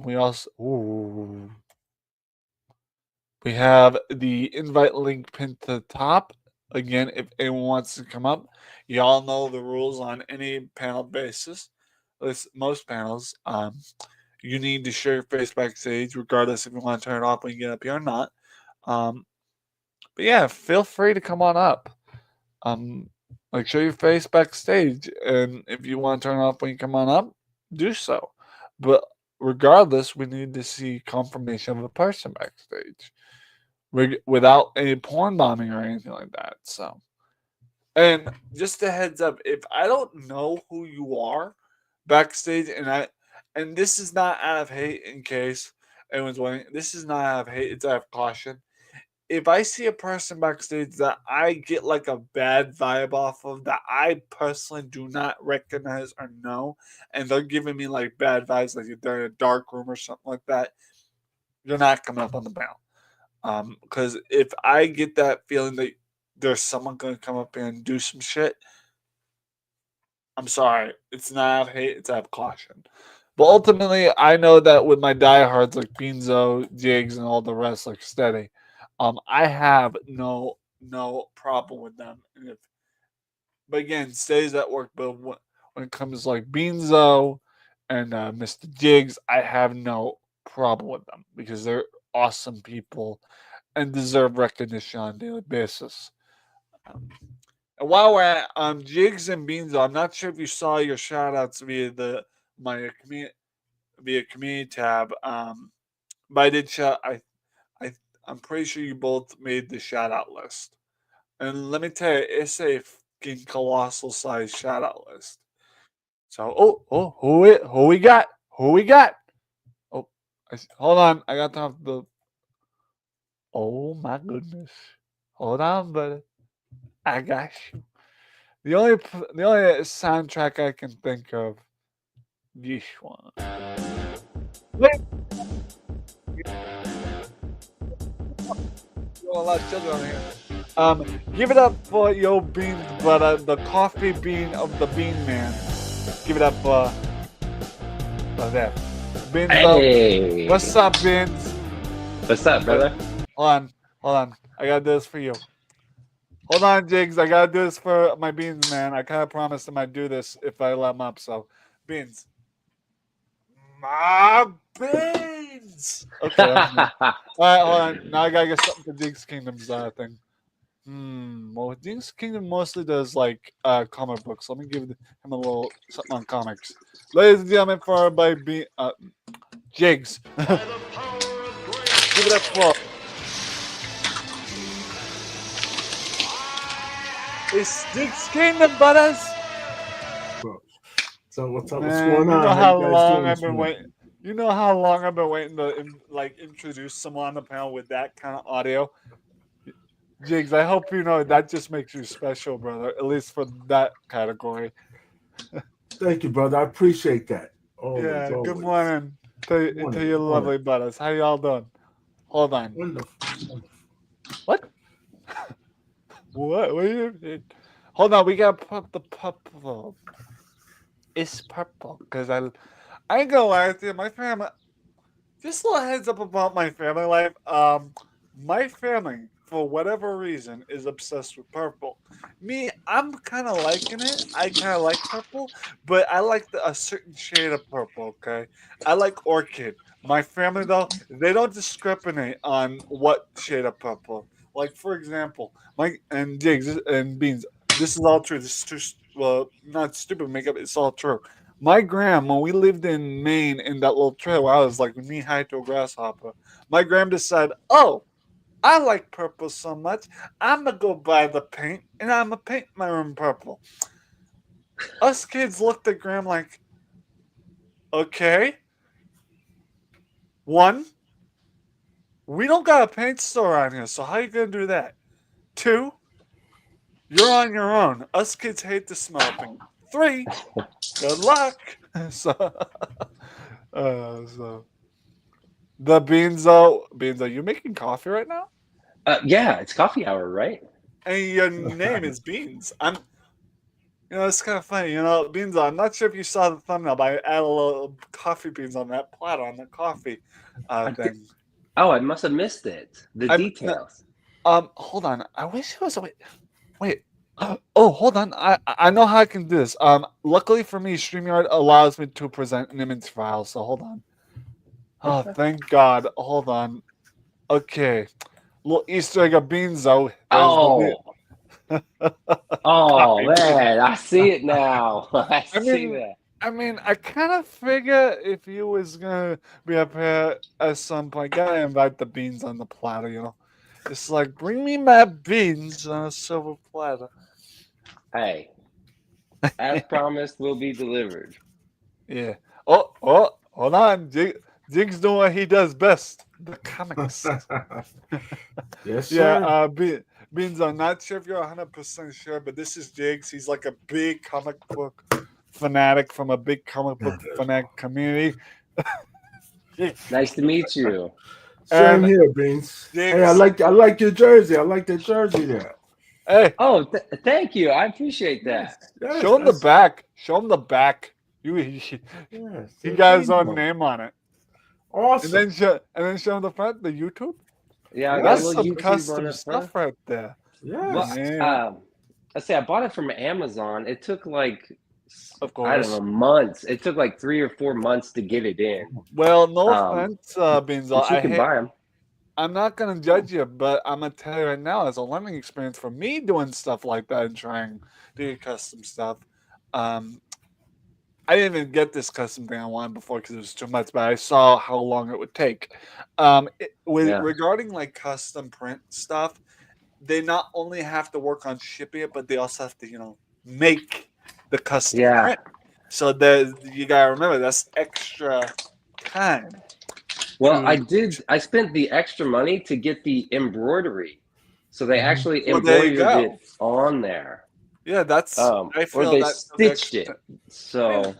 We also we have the invite link pinned to the top. Again, if anyone wants to come up, y'all know the rules on any panel basis. At least most panels. You need to share your face backstage, regardless if you want to turn it off when you get up here or not. But yeah, feel free to come on up. Like, show your face backstage, and if you want to turn off when you come on up, do so. But regardless, we need to see confirmation of a person backstage, without any porn bombing or anything like that. So, and just a heads up, if I don't know who you are backstage, and this is not out of hate, in case anyone's wondering, this is not out of hate; it's out of caution. If I see a person backstage that I get like a bad vibe off of, that I personally do not recognize or know, and they're giving me like bad vibes, like they're in a dark room or something like that, you're not coming up on the panel. Because if I get that feeling that there's someone going to come up and do some shit, I'm sorry, it's not out of hate, it's out of caution. But ultimately, I know that with my diehards like Beanzo, Jigs, and all the rest, like Steady, I have no problem with them. But again, Steady's at work. But when it comes to like Beanzo and Mr. Jigs, I have no problem with them because they're awesome people and deserve recognition on a daily basis. And while we're at Jigs and Beanzo, I'm not sure if you saw your shout outs via my community tab. But I did shout. I'm pretty sure you both made the shout out list. And let me tell you, it's a fucking colossal size shout out list. So, who we got? Who we got? Oh, hold on. I got to have the. Oh my goodness. Hold on, buddy. I got you. The only soundtrack I can think of, this one. Wait. A lot of children on here. Give it up for Yo Beans Butter, the coffee bean of the Bean Man. Give it up for that. Beans. Hey. What's up, Beans? What's up, brother? Hold on. I gotta do this for you. Hold on, Jigs. I gotta do this for my Beans, man. I kind of promised him I'd do this if I let him up. So, Beans. My Beans. Okay. All right, hold on. Now I gotta get something for Jigs Kingdom's thing. Well, Jigs Kingdom mostly does like comic books. Let me give him a little something on comics. Ladies and gentlemen, for everybody, Jigs. Give it up for. It's Jigs Kingdom, Buddas. So what's up? Man, What's going on? You know how long I've been waiting. You know how long I've been waiting to introduce someone on the panel with that kind of audio. Jigs, I hope you know that just makes you special, brother. At least for that category. Thank you, brother. I appreciate that. Always, yeah. always. Good morning to you, lovely Buddas. How y'all doing? Hold on. Wonderful. What? What? What are you? Hold on. We gotta put the purple. It's purple because I ain't gonna lie to you. My family. Just a little heads up about my family life. My family, for whatever reason, is obsessed with purple. Me, I'm kind of liking it. I kind of like purple, but I like a certain shade of purple. Okay, I like orchid. My family, though, they don't discriminate on what shade of purple. Like, for example, and Jigs and Beans. This is all true. This is true. Well, not stupid makeup. It's all true. My gram, when we lived in Maine in that little trail where I was like knee high to a grasshopper, my gram decided, oh, I like purple so much, I'm going to go buy the paint and I'm going to paint my room purple. Us kids looked at Graham like, okay. One, we don't got a paint store around here, so how you going to do that? Two, you're on your own. Us kids hate the smell of paint. Three, good luck. So the Beanzo, you making coffee right now? Yeah, it's coffee hour, right? And your name is Beans. It's kind of funny. Beans, I'm not sure if you saw the thumbnail, but I added a little coffee beans on that platter, on the coffee thing. Oh, I must have missed it. The details. Hold on. I wish it was wait. Oh, hold on. I know how I can do this. Luckily for me, StreamYard allows me to present an image file, so hold on. Oh, thank God. Hold on. Okay. Little Easter egg of Beans, though. Oh man, I see it now. I I see mean, that. I kind of figure if you was gonna be up here at some point, gotta invite the beans on the platter. You know, it's like bring me my beans on a silver platter. Hey, as promised, will be delivered. Yeah. Oh, hold on. Jig's doing what he does best. The comics. Yes, Yeah, sir. Beans, I'm not sure if you're 100% sure, but this is Jigs. He's like a big comic book fanatic from a big comic book fanatic community. Nice to meet you. Same And here, Beans. Hey, I Jigs, like your jersey. I like the jersey there. hey, Oh, thank you. I appreciate that. Yes, show him the that's back. Show him the back. He yes, got his own bingo. name on it. And Awesome. then show him the front, the YouTube. Yeah, I got a That's little some YouTube on custom the front. stuff right there. Well, Yes. Yeah, I say I bought it from Amazon. It took like of I don't course. know months. It took like 3 or 4 months to get it in. Well, no Um, offense, Beans. but you can buy them. I'm not gonna judge you, but I'm gonna tell you right now, as a learning experience for me doing stuff like that and trying to get custom stuff. Um, I didn't even get this custom thing I wanted before because it was too much, but I saw how long it would take. Yeah. Regarding like custom print stuff, they not only have to work on shipping it, but they also have to, make the custom Yeah. print. So you gotta remember that's extra time. Well, to- I spent the extra money to get the embroidery. So they actually Well, there you embroidered go. it on there. Yeah, that's. I Or feel they that's stitched it. So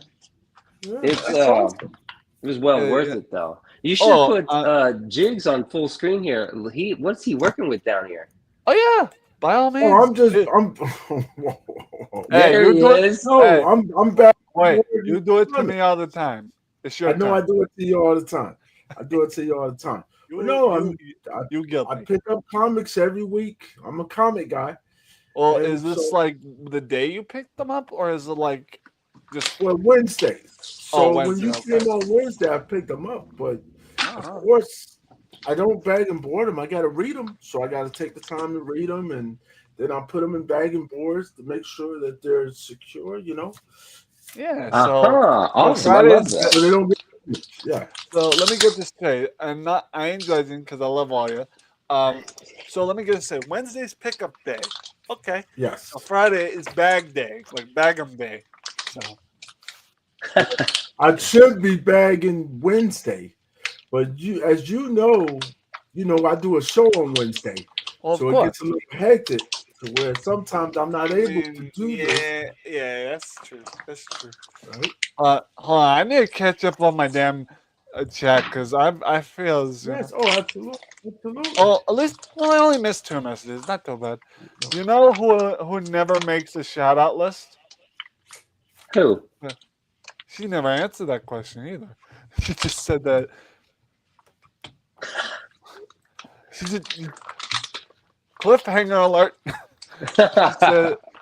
Yeah, it's that's awesome. it was well worth Yeah. it though. You should put Oh, Jigs on full screen here. What's he working with down here? oh yeah, by all means. Oh, I'm. Hey, There you he do it. is. No, Hey, I'm back. wait, you do it to me all the time. It's your I know I turn. do it to you all the time. I do it to you all the time. You, But no, you I guilty. pick up comics every week. I'm a comic guy. Well, And is this so- like the day you picked them up, or is it like just? Well, Wednesday. So when Wednesday, you okay. see them on Wednesday, I pick them up. But of Oh, course, I don't bag and board them. I got to read them. So I got to take the time to read them. And then I put them in bag and boards to make sure that they're secure, yeah. Awesome. I Friday love is that. So they don't get yeah. So let me get this straight. I ain't judging because I love all you. So let me get this straight. Wednesday's pickup day. Okay. Yes. So Friday is bag day, like bag 'em day. So I should be bagging Wednesday, but as you know, I do a show on Wednesday, well, of so it course. gets a little hectic to where sometimes I'm not able to do this. Yeah, that's true. That's true. Right? Hold on. I need to catch up on my damn chat because I feel. Yes. Oh, absolutely. Absolutely. Oh, at least I only missed 2 messages. Not too bad. You know who never makes a shout out list? Who? She never answered that question either. She just said that. She just cliffhanger alert.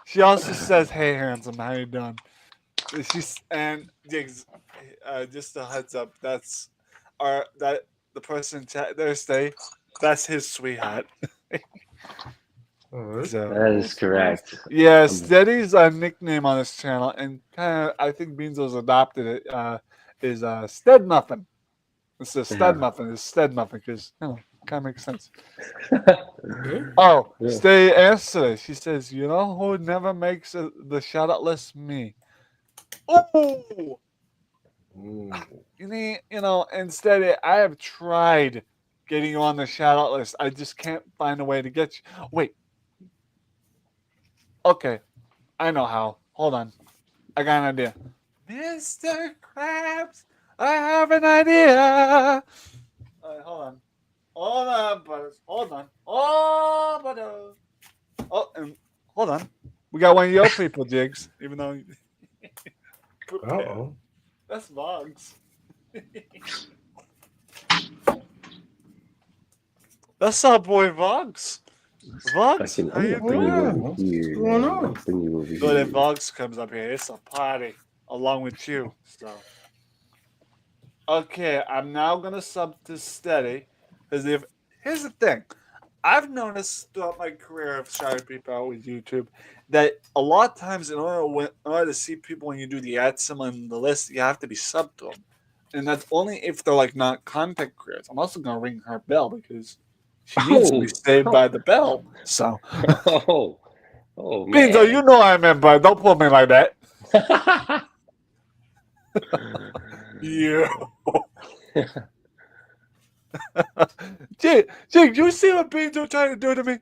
She also says, "Hey, handsome, how you doing?" And Diggs, just a heads up. That's the person in chat Thursday. That's his sweetheart. So, That is correct. yeah, Steady's nickname on this channel, and kind of I think Beanzo's adopted it. Is Stead Muffin. It's a Stead Muffin. It's Stead Muffin because kind of makes sense. Oh, Steady answered. She says, "You know who never makes the shout out list? Me." Oh, instead, I have tried getting you on the shout out list. I just can't find a way to get you. Wait. Okay, I know how. Hold on. I got an idea. Mr. Krabs, I have an idea. Hold on. Hold on, Butters. Hold on. Oh, Butters. Oh, and hold on. We got one of your people, Jigs, even though. Uh-oh. That's Voggs. That's our boy Voggs. Voggs, how you doing? What's going on? Good, if Voggs comes up here, it's a party along with you. So, okay, I'm now gonna sub to Steady because here's the thing, I've noticed throughout my career of shouting people out with YouTube that a lot of times in order to see people when you do the add someone on the list, you have to be sub to them. And that's only if they're like not content creators. I'm also going to ring her bell because she needs to be saved by the bell. So, oh man. Beans, you know I meant, but don't put me like that. Yeah. Jake, you see what Beans are trying to do to me?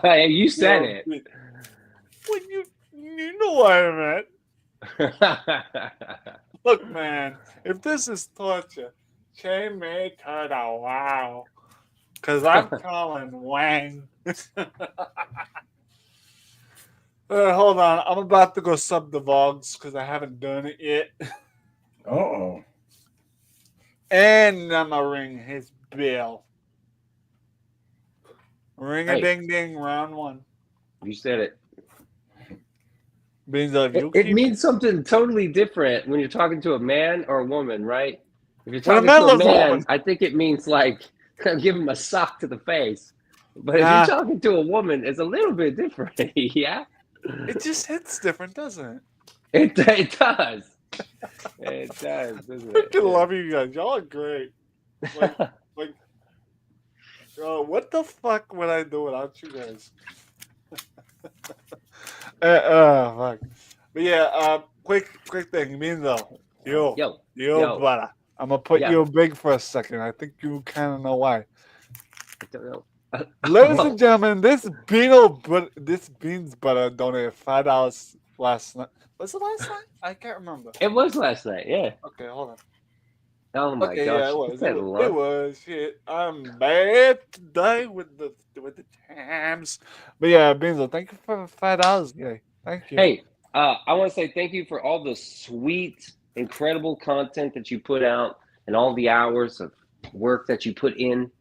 Hey, you said it. Well, you know what I meant. Look, man, if this is torture, chain me to the wow. Because I'm calling Wang. Hold on. I'm about to go sub the Vogs because I haven't done it yet. Uh-oh. And I'm going to ring his bell. Ring-a-ding-ding, round one. You said it. Means it means something totally different when you're talking to a man or a woman, right? If you're When a talking man to a loves a man, woman. I think it means like give him a sock to the face. But if you're talking to a woman, it's a little bit different. Yeah? It just hits different, doesn't it? It does. It does, doesn't it? I freaking love you guys. Y'all are great. Like, what the fuck would I do without you guys? Fuck. But yeah, quick thing. Mean though, yo, brother. I'm gonna put you big for a second. I think you kind of know why. I don't know. Ladies and gentlemen, this beans butter donated $5 last night. Was it last night? I can't remember. It was last night. Yeah. Okay, hold on. Oh my gosh! Yeah, it was. It was shit. I'm bad today with the jams. But yeah, Benzo, thank you for $5. Yeah, thank you. Hey, I want to say thank you for all the sweet, incredible content that you put out and all the hours of work that you put in.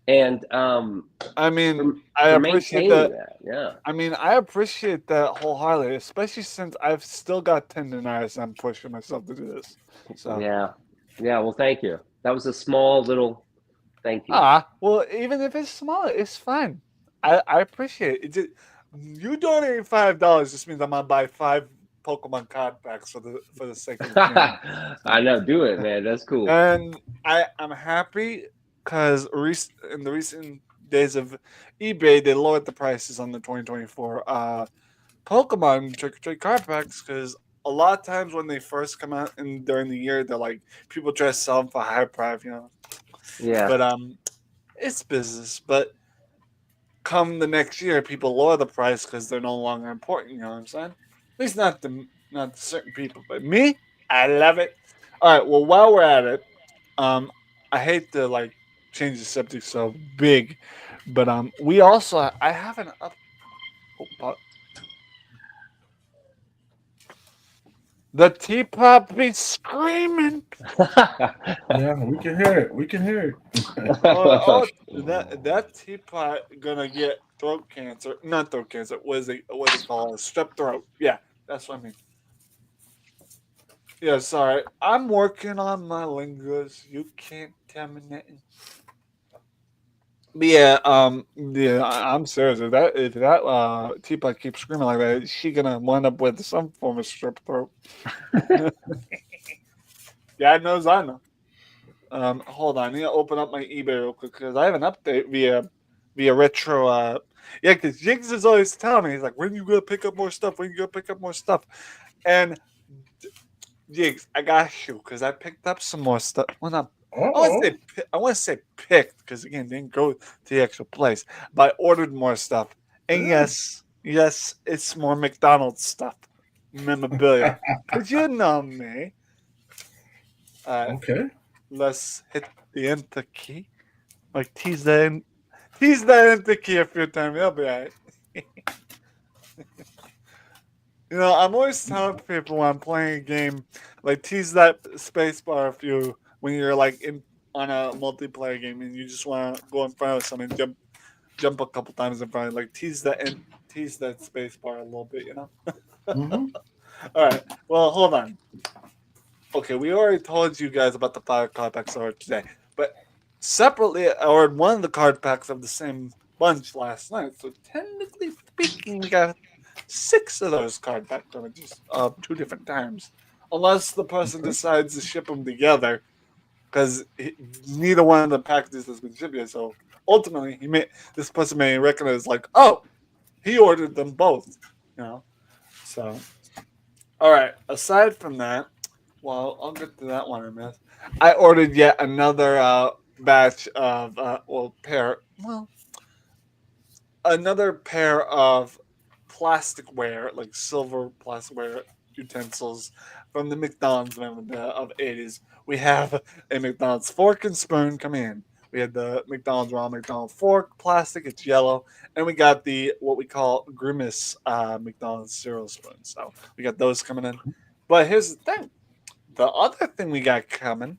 And I mean, I appreciate that. Yeah. I mean, I appreciate that wholeheartedly, especially since I've still got tendonitis. I'm pushing myself to do this. So yeah. Well, thank you. That was a small little thank you. Well, even if it's small, it's fine. I appreciate it. You donating $5 just means I'm gonna buy 5 Pokemon card packs for the sake of the game. I know, do it, man. That's cool. And I'm happy because in the recent days of eBay, they lowered the prices on the 2024 Pokemon trick-or-treat card packs because a lot of times when they first come out and during the year, they're like people try to sell them for high price, Yeah. But it's business. But come the next year, people lower the price because they're no longer important. You know what I'm saying? At least not to certain people, but me, I love it. All right. Well, while we're at it, I hate to change the subject so big, but we also I have an up. The teapot be screaming. Yeah, we can hear it. We can hear it. That teapot gonna get throat cancer. Not throat cancer. What do they call it? Strep throat. Yeah, that's what I mean. Yeah, sorry. I'm working on my lingers. You can't tell me nothing. But yeah, I'm serious. If that teapot keeps screaming like that, she gonna wind up with some form of strep throat. God knows I know. Hold on, I need to open up my eBay real quick because I have an update via retro. Yeah, because Jigs is always telling me, he's like, "When you gonna pick up more stuff? When you gonna pick up more stuff?" And Jigs, I got you because I picked up some more stuff. Well, not. I want to say picked because again, didn't go to the actual place, but I ordered more stuff. And yes, it's more McDonald's stuff, memorabilia. Because you know me. Okay. Let's hit the enter key. Like tease that enter key a few times. It'll be alright. I'm always telling people when I'm playing a game, like tease that space bar when you're on a multiplayer game and you just want to go in front of someone, jump a couple times in front, tease that space bar a little bit, Mm-hmm. All right. Well, hold on. Okay, we already told you guys about the 5 card packs today, but separately, I ordered one of the card packs of the same bunch last night. So technically speaking, we got 6 of those card pack damages 2 different times. Unless the person decides to ship them together, because neither one of the packages has been shipped yet. So ultimately, this person may recognize like, oh, he ordered them both. So all right. Aside from that, well, I'll get to that one in a minute. I ordered yet another batch of another pair of plasticware, like silver plasticware utensils from the McDonald's of the 80s. We have a McDonald's fork and spoon coming in. We had the McDonald's Ronald McDonald fork, plastic, it's yellow, and we got the what we call Grimace McDonald's cereal spoon. So we got those coming in. But here's the thing. The other thing we got coming,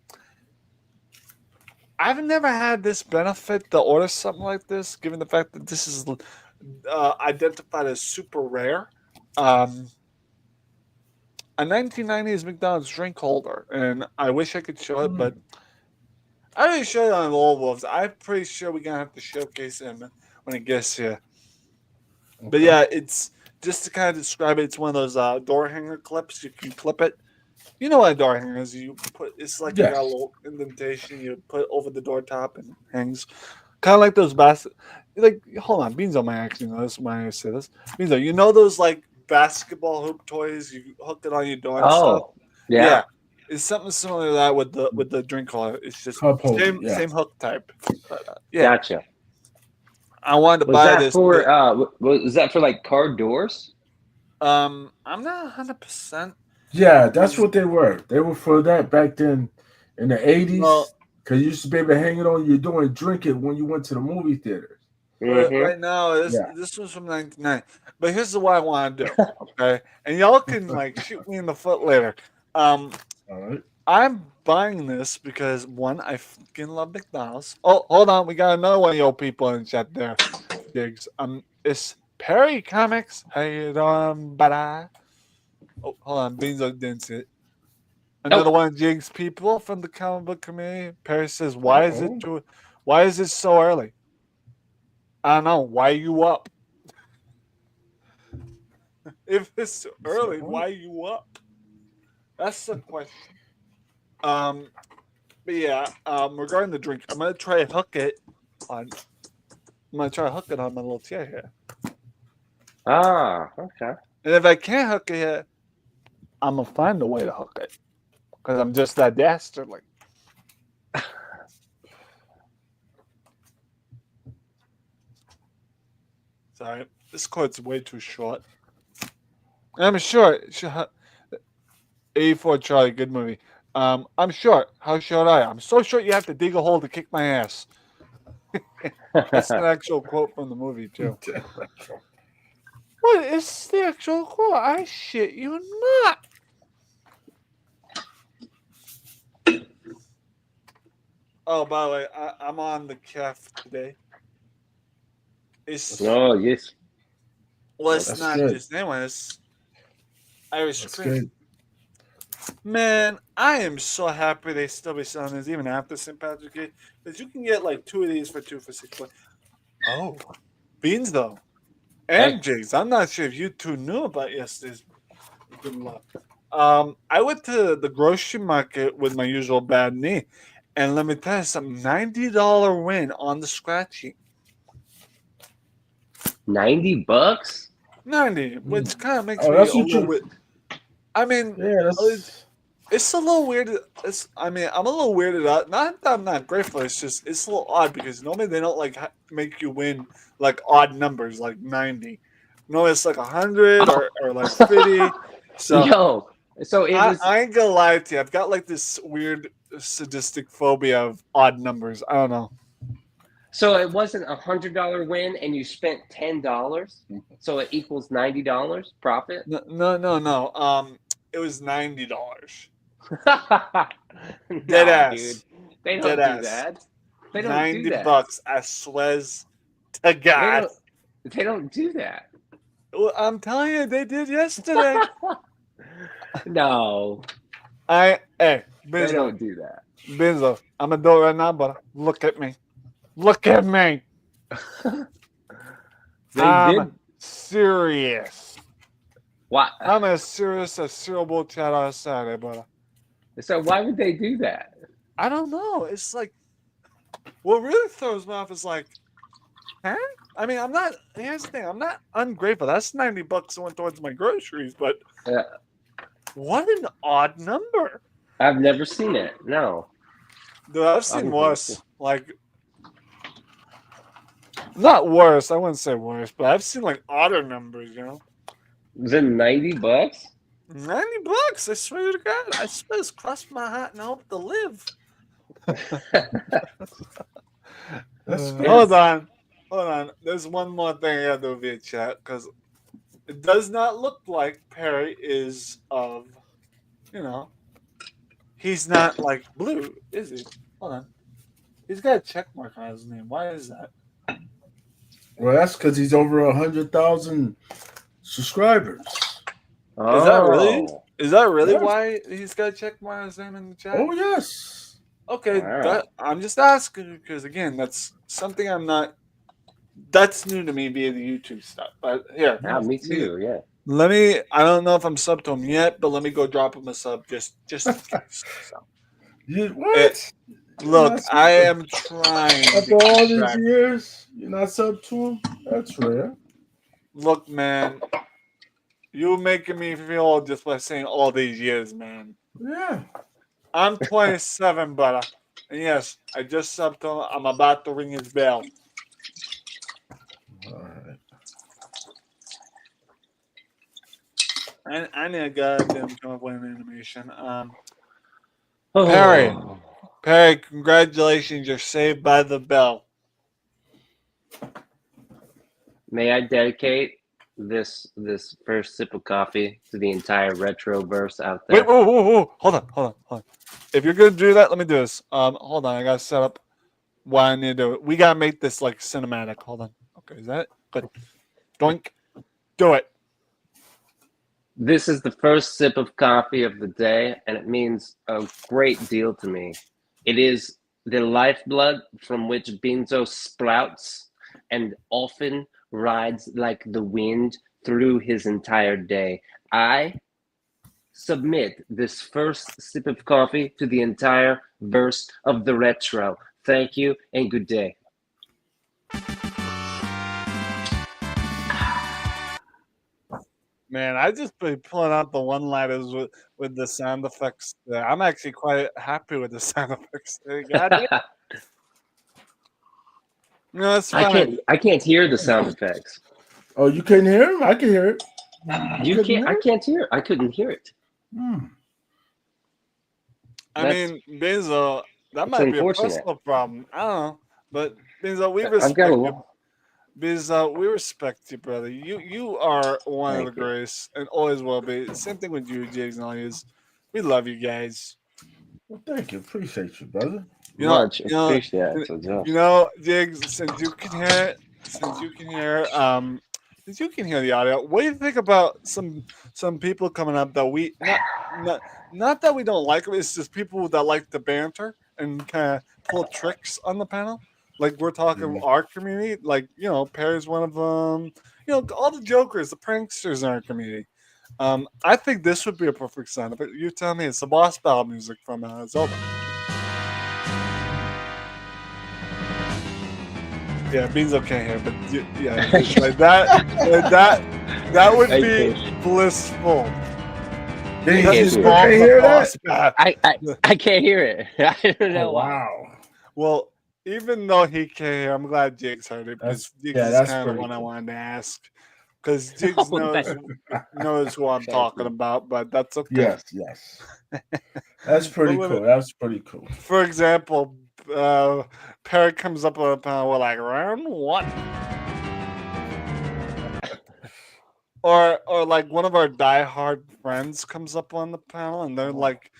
I've never had this benefit to order something like this, given the fact that this is identified as super rare. A 1990s McDonald's drink holder, and I wish I could show it, but I didn't show it on the Old Wolves. I'm pretty sure we're going to have to showcase him when it gets here. Okay. But yeah, it's just to kind of describe it, it's one of those door hanger clips. You can clip it. You know what a door hanger is? You put it's like you got a little indentation. You put over the door top and it hangs, kind of like those baskets. Like, hold on, Beanzo might actually know this when I say this. Beanzo, you know those like basketball hoop toys? You hook it on your door. And stuff? Yeah. It's something similar to that with the drink holder. It's just same hook type. Gotcha. I wanted to buy this. Was that for like car doors? I'm not 100%. Yeah, that's what they were. They were for that back then in the 80s. Because you used to be able to hang it on your door and drink it when you went to the movie theaters. Right now, this was from 1999. But here's what I want to do. Okay. And y'all can like shoot me in the foot later. All right. I'm buying this because one, I fucking love McDonald's. Oh, hold on. We got another one of your people in chat there. Diggs. It's Perry Comics. How you doing, buddy? Oh, hold on. Beanzo didn't see it. Another one of Jig's people from the comic book community. Perry says, why is it so early? I don't know. Why are you up? If it's early, why are you up? That's the question. But yeah, regarding the drink, I'm gonna try to hook it on my little chair here. Ah, okay. And if I can't hook it here, I'm gonna find a way to hook it. Because I'm just that dastardly. Sorry, this cord's way too short. I'm short. 84 Charlie, good movie. I'm short. How short are you? I'm so short you have to dig a hole to kick my ass. That's an actual quote from the movie, too. What is the actual quote? I shit you not. Oh, by the way, I'm on the calf today. Yes. Well, it's not good. Just anyway. It's Irish cream. Man, I am so happy they still be selling this even after St. Patrick's Day. Because you can get like 2 of these for $2 for $6. Oh, Beans though, and Jigs. I'm not sure if you two knew about yesterday's good luck. I went to the grocery market with my usual bad knee. And let me tell you something, $90 win on the scratching. $90? 90, which kind of makes me a little bit. I mean, it's a little weird. I'm a little weirded out. Not that I'm not grateful. It's a little odd because normally they don't like make you win like odd numbers like 90. No, it's like 100 or like 50. So I ain't gonna lie to you. I've got like this weird sadistic phobia of odd numbers. I don't know. So it wasn't $100 win and you spent $10, so it equals $90 profit? No. It was $90. Dead ass. Dude. They don't do that. They don't do that. $90, I swears to God. They don't do that. Well, I'm telling you, they did yesterday. No. They don't do that. Benzo, I'm gonna do it right now, but look at me. Look at me. I'm serious. What? I'm as serious as cereal chat Saturday, brother. So why would they do that? I don't know. It's like, what really throws me off is like, huh? I mean, here's the thing. I'm not ungrateful. That's $90 that went towards my groceries, but what an odd number. I've never seen it. No. Dude, I've seen worse. Like, not worse. I wouldn't say worse, but I've seen like odder numbers, you know? Was it $90? $90? I swear to God. I suppose cross my heart and hope to live. Hold on. There's one more thing I gotta do via chat because it does not look like Perry is of, he's not like blue, is he? Hold on. He's got a check mark on his name. Why is that? Well, that's because he's over 100,000 subscribers. Oh. Is that really why he's got a check mark on his name in the chat? Oh, yes. Okay, I'm just asking because, again, that's something that's new to me via the YouTube stuff. But here. Yeah, me too, yeah. I don't know if I'm subbed to him yet, but let me go drop him a sub just in case. So. What? Look, I am trying. After all these years, you're not subbed to him? That's rare. Look, man, you're making me feel old just by saying all these years, man. Yeah. I'm 27, brother. And yes, I just subbed to him. I'm about to ring his bell. All right. I need to goddamn come up with an animation. Perry, congratulations! You're saved by the bell. May I dedicate this first sip of coffee to the entire retroverse out there? Wait, whoa. Hold on. If you're gonna do that, let me do this. Hold on, I gotta set up what I need to do. We gotta make this like cinematic. Hold on. Okay, is that it? Good. Doink. Do it. This is the first sip of coffee of the day, and it means a great deal to me. It is the lifeblood from which Benzo sprouts and often rides like the wind through his entire day. I submit this first sip of coffee to the entire verse of the retro. Thank you and good day. Man, I just been pulling out the one-liners with the sound effects there. I'm actually quite happy with the sound effects there. No, it's fine. I can't hear the sound effects. Oh, you couldn't hear him? I can hear it. You can't. I can't hear. I couldn't hear it. I mean, Benzo, that might be a personal problem. I don't know, but Benzo, we respect you. Benzo, we respect you, brother. You are one of the greatest, and always will be. Same thing with you, Jigs and all yous. We love you guys. Well, thank you. Appreciate you, brother. Appreciate it. You know, Jigs, since you can hear the audio, what do you think about some people coming up that we not that we don't like them, it's just people that like to banter and kind of pull tricks on the panel. Like we're talking our community, like Perry's one of them. All the jokers, the pranksters in our community. I think this would be a perfect sign. But you tell me, it's the boss battle music from Zelda. Yeah, Beans can't hear, but like that would be blissful. I can't hear it. I don't know why. Wow. Well, even though he can't hear, I'm glad Jigs heard it. Because Jigs is kind of what I wanted to ask. Because Jigs knows who I'm talking about, but that's okay. Yes. That's pretty cool. That's pretty cool. For example, Perry comes up on a panel, we're like, round one. or like one of our diehard friends comes up on the panel and they're like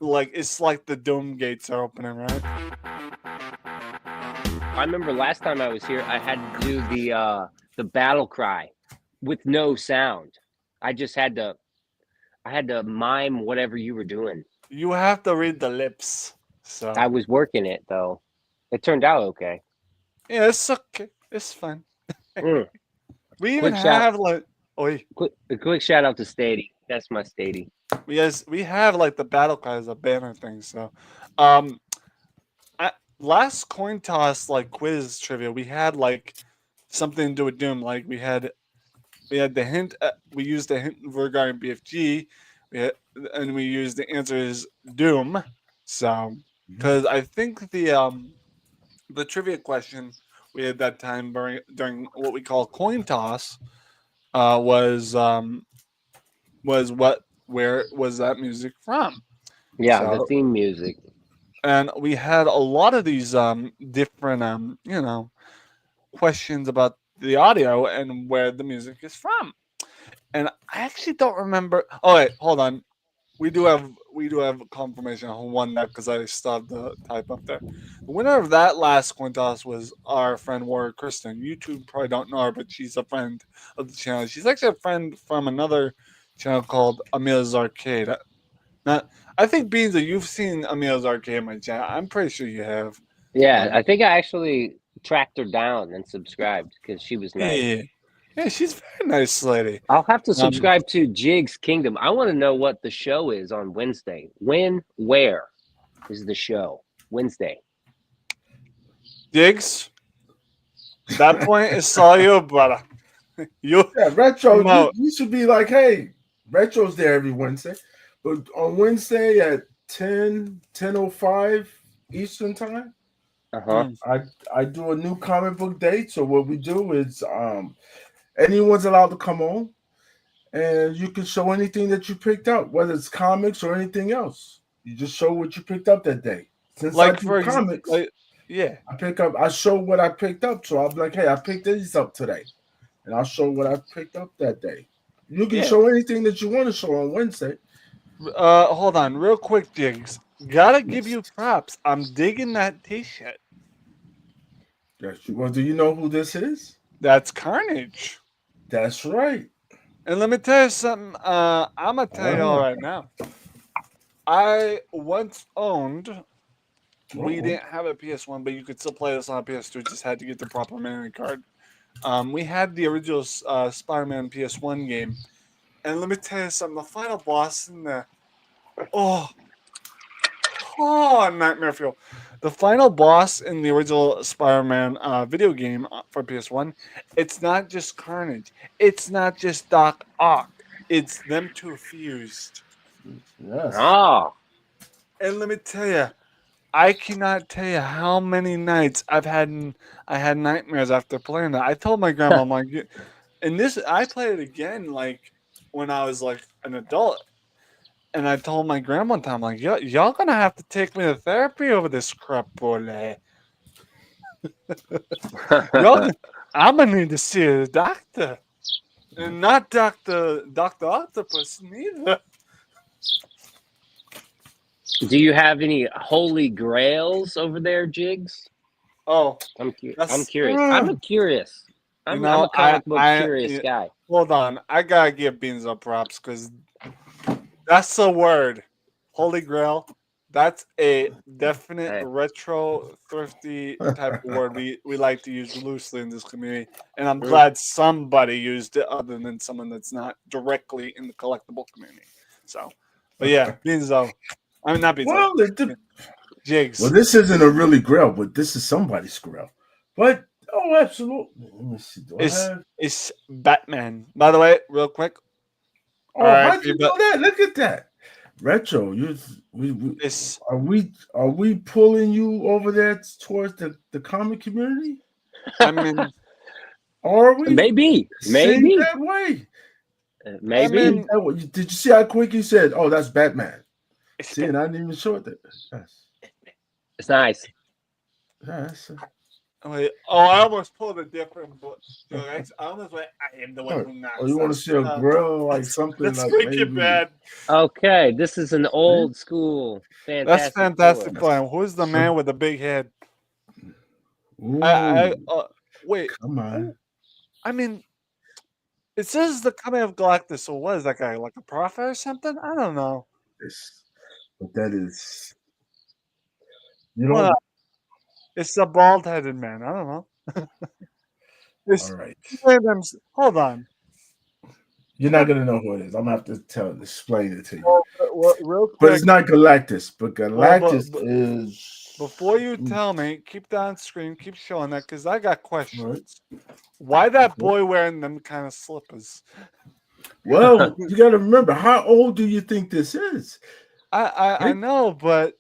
it's like the dome gates are opening, right? I remember last time I was here, I had to do the battle cry with no sound. I had to mime whatever you were doing. You have to read the lips. So I was working it though. It turned out okay. yeah, it's okay. It's fine. Mm. We even Quick shout, have like a quick shout out to Stady. That's my Stady. we have like the battle cry as a banner thing. So, last coin toss like quiz trivia, we had like something to do with Doom. Like we had the hint. We used the hint regarding BFG. And we used the answer is Doom. So, because I think the trivia question we had that time during what we call coin toss was where was that music from? Yeah, the So, theme music. and we had a lot of these different questions about the audio and where the music is from. And I actually don't remember. Oh wait, hold on. We do have confirmation on who won that because I still have the type up there. The winner of that last coin toss was our friend Warrior Kristen. You two probably don't know her, but she's a friend of the channel. She's actually a friend from another channel called Amelia's Arcade. Now, I think Beans, you've seen Amelia's Arcade in my channel. I'm pretty sure you have. Yeah, I think I actually tracked her down and subscribed because she was nice. Yeah, she's a very nice lady. I'll have to subscribe to Jig's Kingdom. I want to know what the show is on Wednesday. Where is the show? Wednesday. Jigs, that point is all you, brother. Retro, you should be like, hey, Retro's there every Wednesday. But on Wednesday at 10:05 Eastern time, I do a new comic book date. So what we do is anyone's allowed to come on, and you can show anything that you picked up, whether it's comics or anything else. You just show what you picked up that day. Since I do comics, I show what I picked up. So I'll be like, hey, I picked these up today, and I'll show what I picked up that day. You can show anything that you want to show on Wednesday. Hold on, real quick, Jigs. Gotta give you props. I'm digging that T-shirt. Yes. Well, do you know who this is? That's Carnage. That's right. And let me tell you something. I'm gonna tell you all right now. I once owned. We didn't have a PS1, but you could still play this on a PS2. Just had to get the proper memory card. We had the original Spider-Man PS1 game, and let me tell you something. The final boss in the nightmare fuel. The final boss in the original Spider-Man video game for PS1, it's not just Carnage. It's not just Doc Ock. It's them two fused. Yes. Oh. And let me tell you, I cannot tell you how many nights I had nightmares after playing that. I told my grandma, I'm like, and this I played it again like when I was like an adult. And I told my grandma one time, like, y'all gonna have to take me to therapy over this crap, boy. I'm gonna need to see a doctor. And not Dr. Octopus neither. Do you have any holy grails over there, Jigs? Oh, I'm curious. I'm curious. I'm a comic book curious guy. Hold on. I gotta give Beans up props because that's the word. Holy Grail. That's a definite retro thrifty type of word we like to use loosely in this community. And I'm glad somebody used it other than someone that's not directly in the collectible community. So, but yeah, Beanzo. I mean, not Beanzo. Well, Jigs. Well, this isn't a really grill, but this is somebody's grill. But, absolutely. Let me see. It's Batman. By the way, real quick. Oh, how'd you know that? Look at that. Retro, are we pulling you over there towards the comic community? I mean, are we? Maybe that way. Maybe. I mean, did you see how quick you said, "Oh, that's Batman"? See, and I didn't even show it. It's nice. I almost pulled a different book. I almost went, I am the one who knocks. Oh, you want to see a grill like something that's like freaking bad. Okay, this is an old school fantastic. That's fantastic plan. Who's the man with the big head? Wait. Come on. I mean, it says the coming of Galactus. So what is that guy? Like a prophet or something? I don't know. But that is, you don't. Well, it's a bald-headed man. I don't know. All right. Hold on. You're not gonna know who it is. I'm gonna have to explain it to you. Well, real quick. But it's not Galactus. But Galactus but is. Before you tell me, keep that on screen. Keep showing that because I got questions. Why that boy wearing them kind of slippers? Well, you got to remember, how old do you think this is? I know, but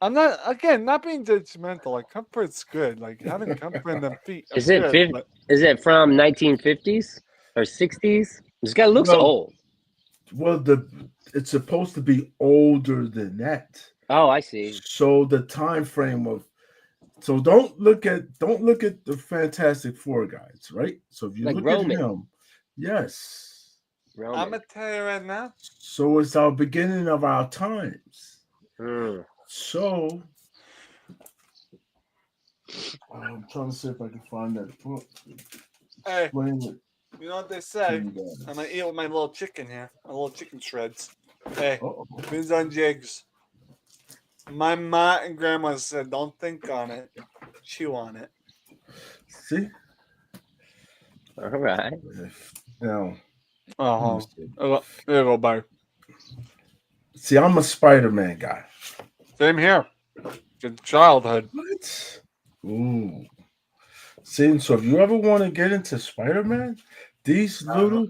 I'm not being judgmental. Like, comfort's good. Like, having comfort in them feet. Is it from 1950s or 60s? This guy looks old. Well, it's supposed to be older than that. Oh, I see. So the time frame of, so don't look at the Fantastic Four guys, right? So if you Like look Roman. at him, yes. Roman. I'm gonna tell you right now. So it's our beginning of our times. Mm. So I'm trying to see if I can find that book. Hey, Explain it. you know what they say? I'm gonna eat with my little chicken here, my little chicken shreds. Hey, Vince on Jigs. My ma and grandma said, "Don't think on it, chew on it." See? All right. Now, there you go, bye. See, I'm a Spider-Man guy. Same here. Good childhood. What? Ooh. See, so if you ever want to get into Spider-Man, these little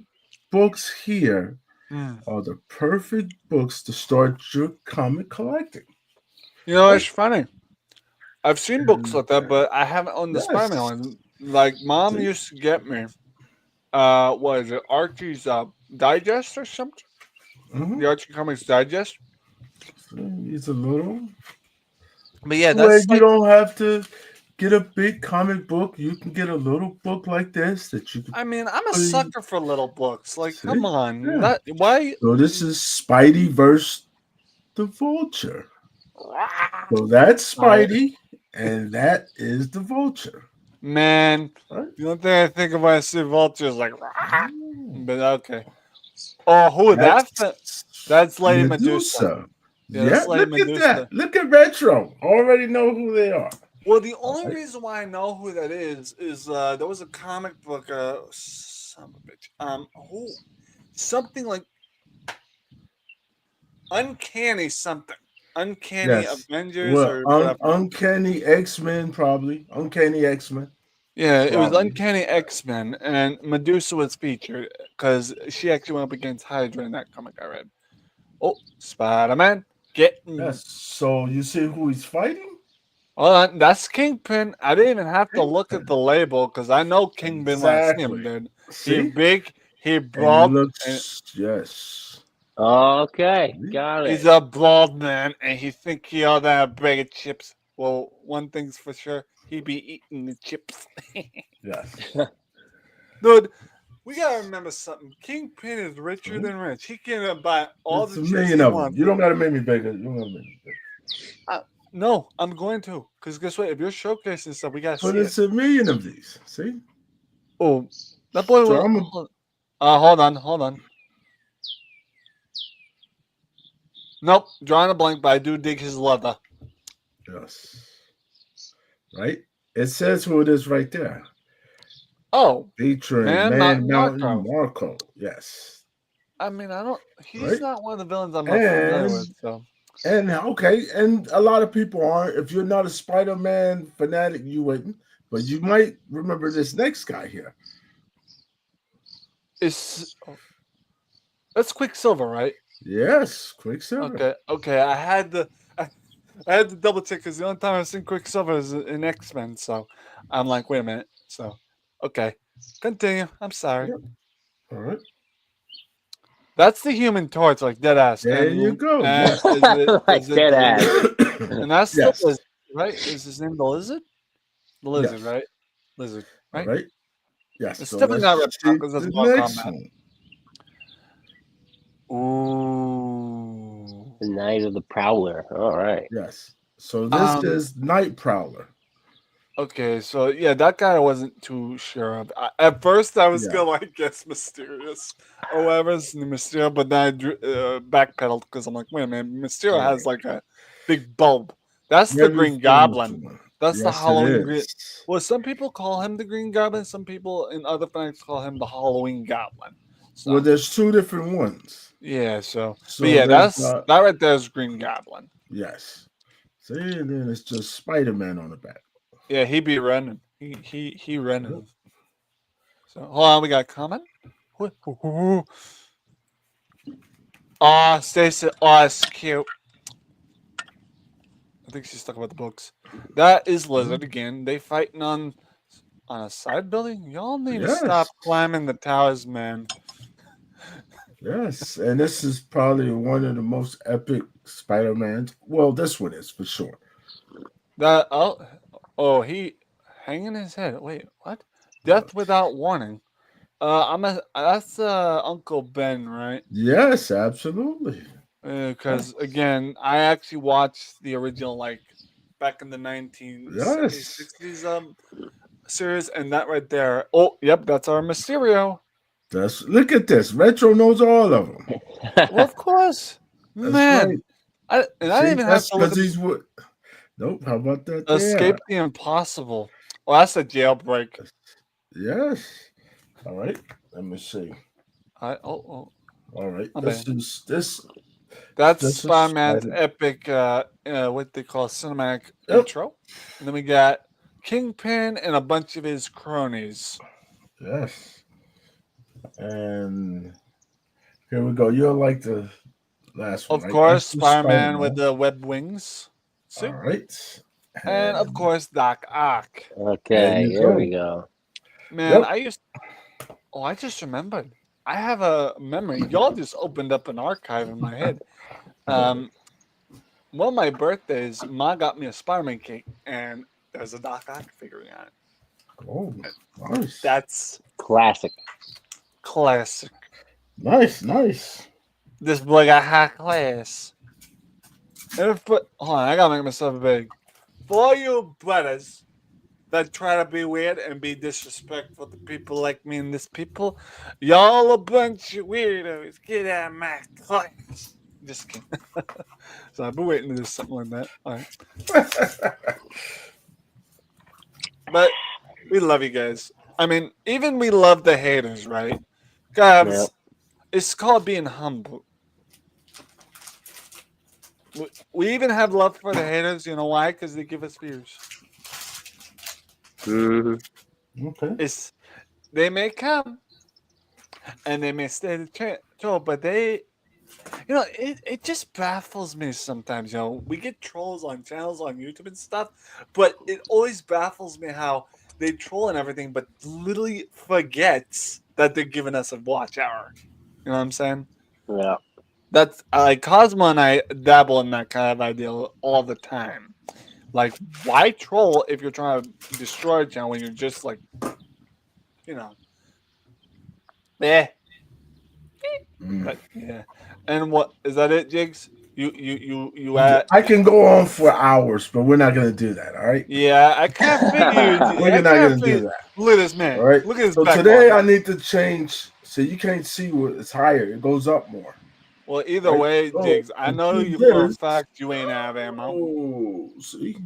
books here are the perfect books to start your comic collecting. You know, it's funny. I've seen books like that, but I haven't owned the Spider-Man one. Like, Mom used to get me, what is it, Archie's Digest or something? The Archie Comics Digest. It's a little. But yeah, that's that's you don't have to get a big comic book. You can get a little book like this that you can. I mean, I'm a sucker for little books. Like, come on. Yeah. Why? So this is Spidey versus the Vulture. So that's Spidey, and that is the Vulture. Man, the only thing I think of when I see Vulture is like, but okay. Oh, who that's Lady Medusa. Yeah, that's Lady look Medusa. at that. Look at Retro. Already know who they are. Well, the only reason why I know who that is there was a comic book, son of a bitch. Something like Uncanny something. Uncanny Avengers or whatever. Uncanny X-Men, probably. Uncanny X-Men. Yeah, it was Uncanny X-Men, and Medusa was featured because she actually went up against Hydra in that comic I read. Oh, Spider-Man, get me. Yes. So you see who he's fighting? Hold on, that's Kingpin. I didn't even have to look at the label because I know Kingpin when I see him, dude. He big, he broad. Yes. Okay, got it. He's a broad man, and he think he ought to have a bag of chips. Well, one thing's for sure, he be eating the chips. Yes. Dude, we gotta remember something. Kingpin is richer than rich. He can buy all the chips he wants. You don't gotta make me bigger. You don't gotta make me bigger. No, I'm going to. Because guess what? If you're showcasing stuff, we gotta see it. But it's a million of these. See? Oh, that boy will. Hold on. Nope, drawing a blank, but I do dig his leather. Yes. Right? It says who it is right there. Oh. Featuring Man Mountain Marco. Yes. I mean, he's not one of the villains I'm familiar with, so. And a lot of people aren't. If you're not a Spider-Man fanatic, you wouldn't. But you might remember this next guy here. That's Quicksilver, right? Yes, Quicksilver. Okay. I had to double check because the only time I've seen Quicksilver is in X-Men, so I'm like, wait a minute. So, okay, continue. I'm sorry. Yep. All right. That's the Human Torch, like dead ass. There you go. Like dead ass. And that's the Lizard, right? Is his name the Lizard? The Lizard, right? Lizard, right? Right. Yes. It's So definitely not Reptile because that's Mortal Kombat. Ooh. The Night of the Prowler. All right. Yes. So this is Night Prowler. Okay, so yeah, that guy I wasn't too sure of. At first, I was Yeah. gonna like guess Mysterious or whatever's the Mysterio, but then I backpedaled because I'm like, wait a minute, Mysterio Yeah. has like a big bulb. That's the Very Green famous Goblin. one. That's the Yes, it Halloween Green. is. Well, some people call him the Green Goblin. Some people in other fanatics call him the Halloween Goblin. So Well, there's two different ones. yeah, but So yeah, there's that right there is Green Goblin. yes. See, and then it's just Spider-Man on the back. Yeah, he be running. He running. So hold on, we got a comment. Stacy, it's cute. I think she's talking about the books. That is Lizard again. They fighting on a side building. Y'all need to stop climbing the towers, man. Yes, and this is probably one of the most epic Spider-Mans. Well, this one is for sure. That he hanging his head. Wait, what? Death without warning. That's Uncle Ben, right? Yes, absolutely. Because again, I actually watched the original like back in the 1970s, 60s series, and that right there. Oh, yep, that's our Mysterio. Look at this. Retro knows all of them. Well, of course, man. Right. I didn't even have to look at. Nope. How about that? Escape the Impossible. Well, that's a jailbreak. Yes. All right. Let me see. All right. That's Spider-Man's epic, what they call cinematic intro. And then we got Kingpin and a bunch of his cronies. Yes. And here we go. You'll like the last one. Of course, Spider-Man with the web wings. All right. And of course, Doc Ock. Okay, here we go. Man, I just remembered. I have a memory. Y'all just opened up an archive in my head. One of my birthdays, Ma got me a Spider-Man cake, and there's a Doc Ock figurine on it. Oh, nice. That's classic. Nice. This boy got high class. Hold on, I gotta make myself big. For all you brothers that try to be weird and be disrespectful to people like me and this people, y'all a bunch of weirdos. Get out of my class. Just kidding. So I've been waiting to do something like that. All right. But we love you guys. I mean, even we love the haters, right? Guys, it's called being humble. We even have love for the haters. You know why? Because they give us views. Okay. They may come and they may stay the troll, but they, it just baffles me sometimes. We get trolls on channels on YouTube and stuff, but it always baffles me how they troll and everything, but literally forgets that they're giving us a watch hour. You know what I'm saying? Yeah. That's like Cosmo and I dabble in that kind of idea all the time. Like, why troll if you're trying to destroy a channel when you're just like, But, yeah. And what is that? It, Jigs? You I can go on for hours, but we're not gonna do that. All right. Yeah, I can't figure. We're not gonna do that. Look at this man. All right. Look at his So back today bar. I need to change. So you can't see what it's higher. It goes up more. Well, either way, Jigs, I know you for a fact you ain't have ammo. Oh, see.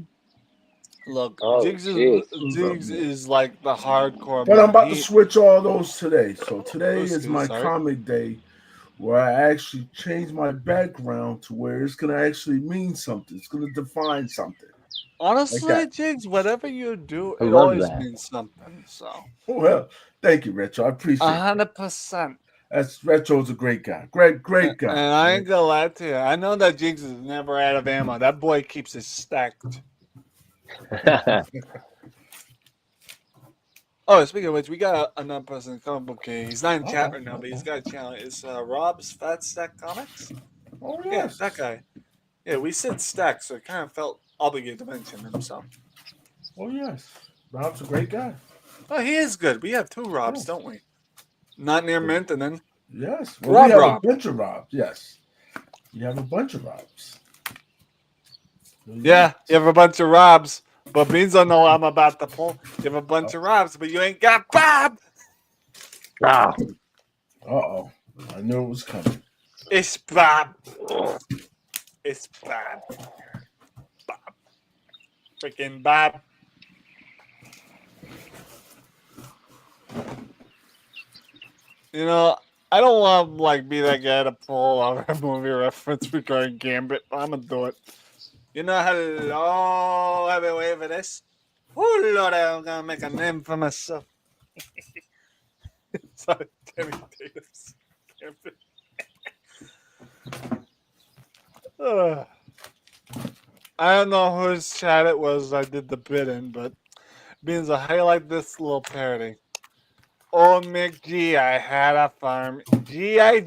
Look, Jigs is like the hardcore. But I'm about to switch all those today. So today is my comic day, where I actually change my background to where it's gonna actually mean something. It's gonna define something. Honestly, like Jigs, whatever you do, I it love always that. means something. So, Well, thank you, Retro. I appreciate it. 100%. That's Retro's a great guy. Great guy. And I ain't gonna lie to you. I know that Jigs is never out of ammo. That boy keeps it stacked. Oh, speaking of which, we got another person in comic book. He's not in chat right now, but he's got a channel. It's Rob's Fat Stack Comics. Oh, Yeah, that guy. Yeah, we said stack, so it kind of felt obligated to mention him. So. Oh, yes. Rob's a great guy. Oh, he is good. We have two Robs, don't we? Not near Mint, and then Yes. Well, we have Rob. a bunch of Robs. Yes. You have a bunch of Robs. Yeah, you have a bunch of Robs. But Beans don't know I'm about to pull. You have a bunch of Robs, but you ain't got Bob. Ah, Uh-oh. I knew it was coming. It's Bob. It's Bob. Bob. Freaking Bob. You know, I don't want to like be that guy to pull out a movie reference regarding Gambit, but I'm gonna do it. You know, hello, have a way for this. Oh Lord, I'm gonna make a name for myself. Sorry, Danny Tatum's Gambit. I don't know whose chat it was I did the bit in, but Beans, I highlight this little parody. Old McG, I had a farm. G.I.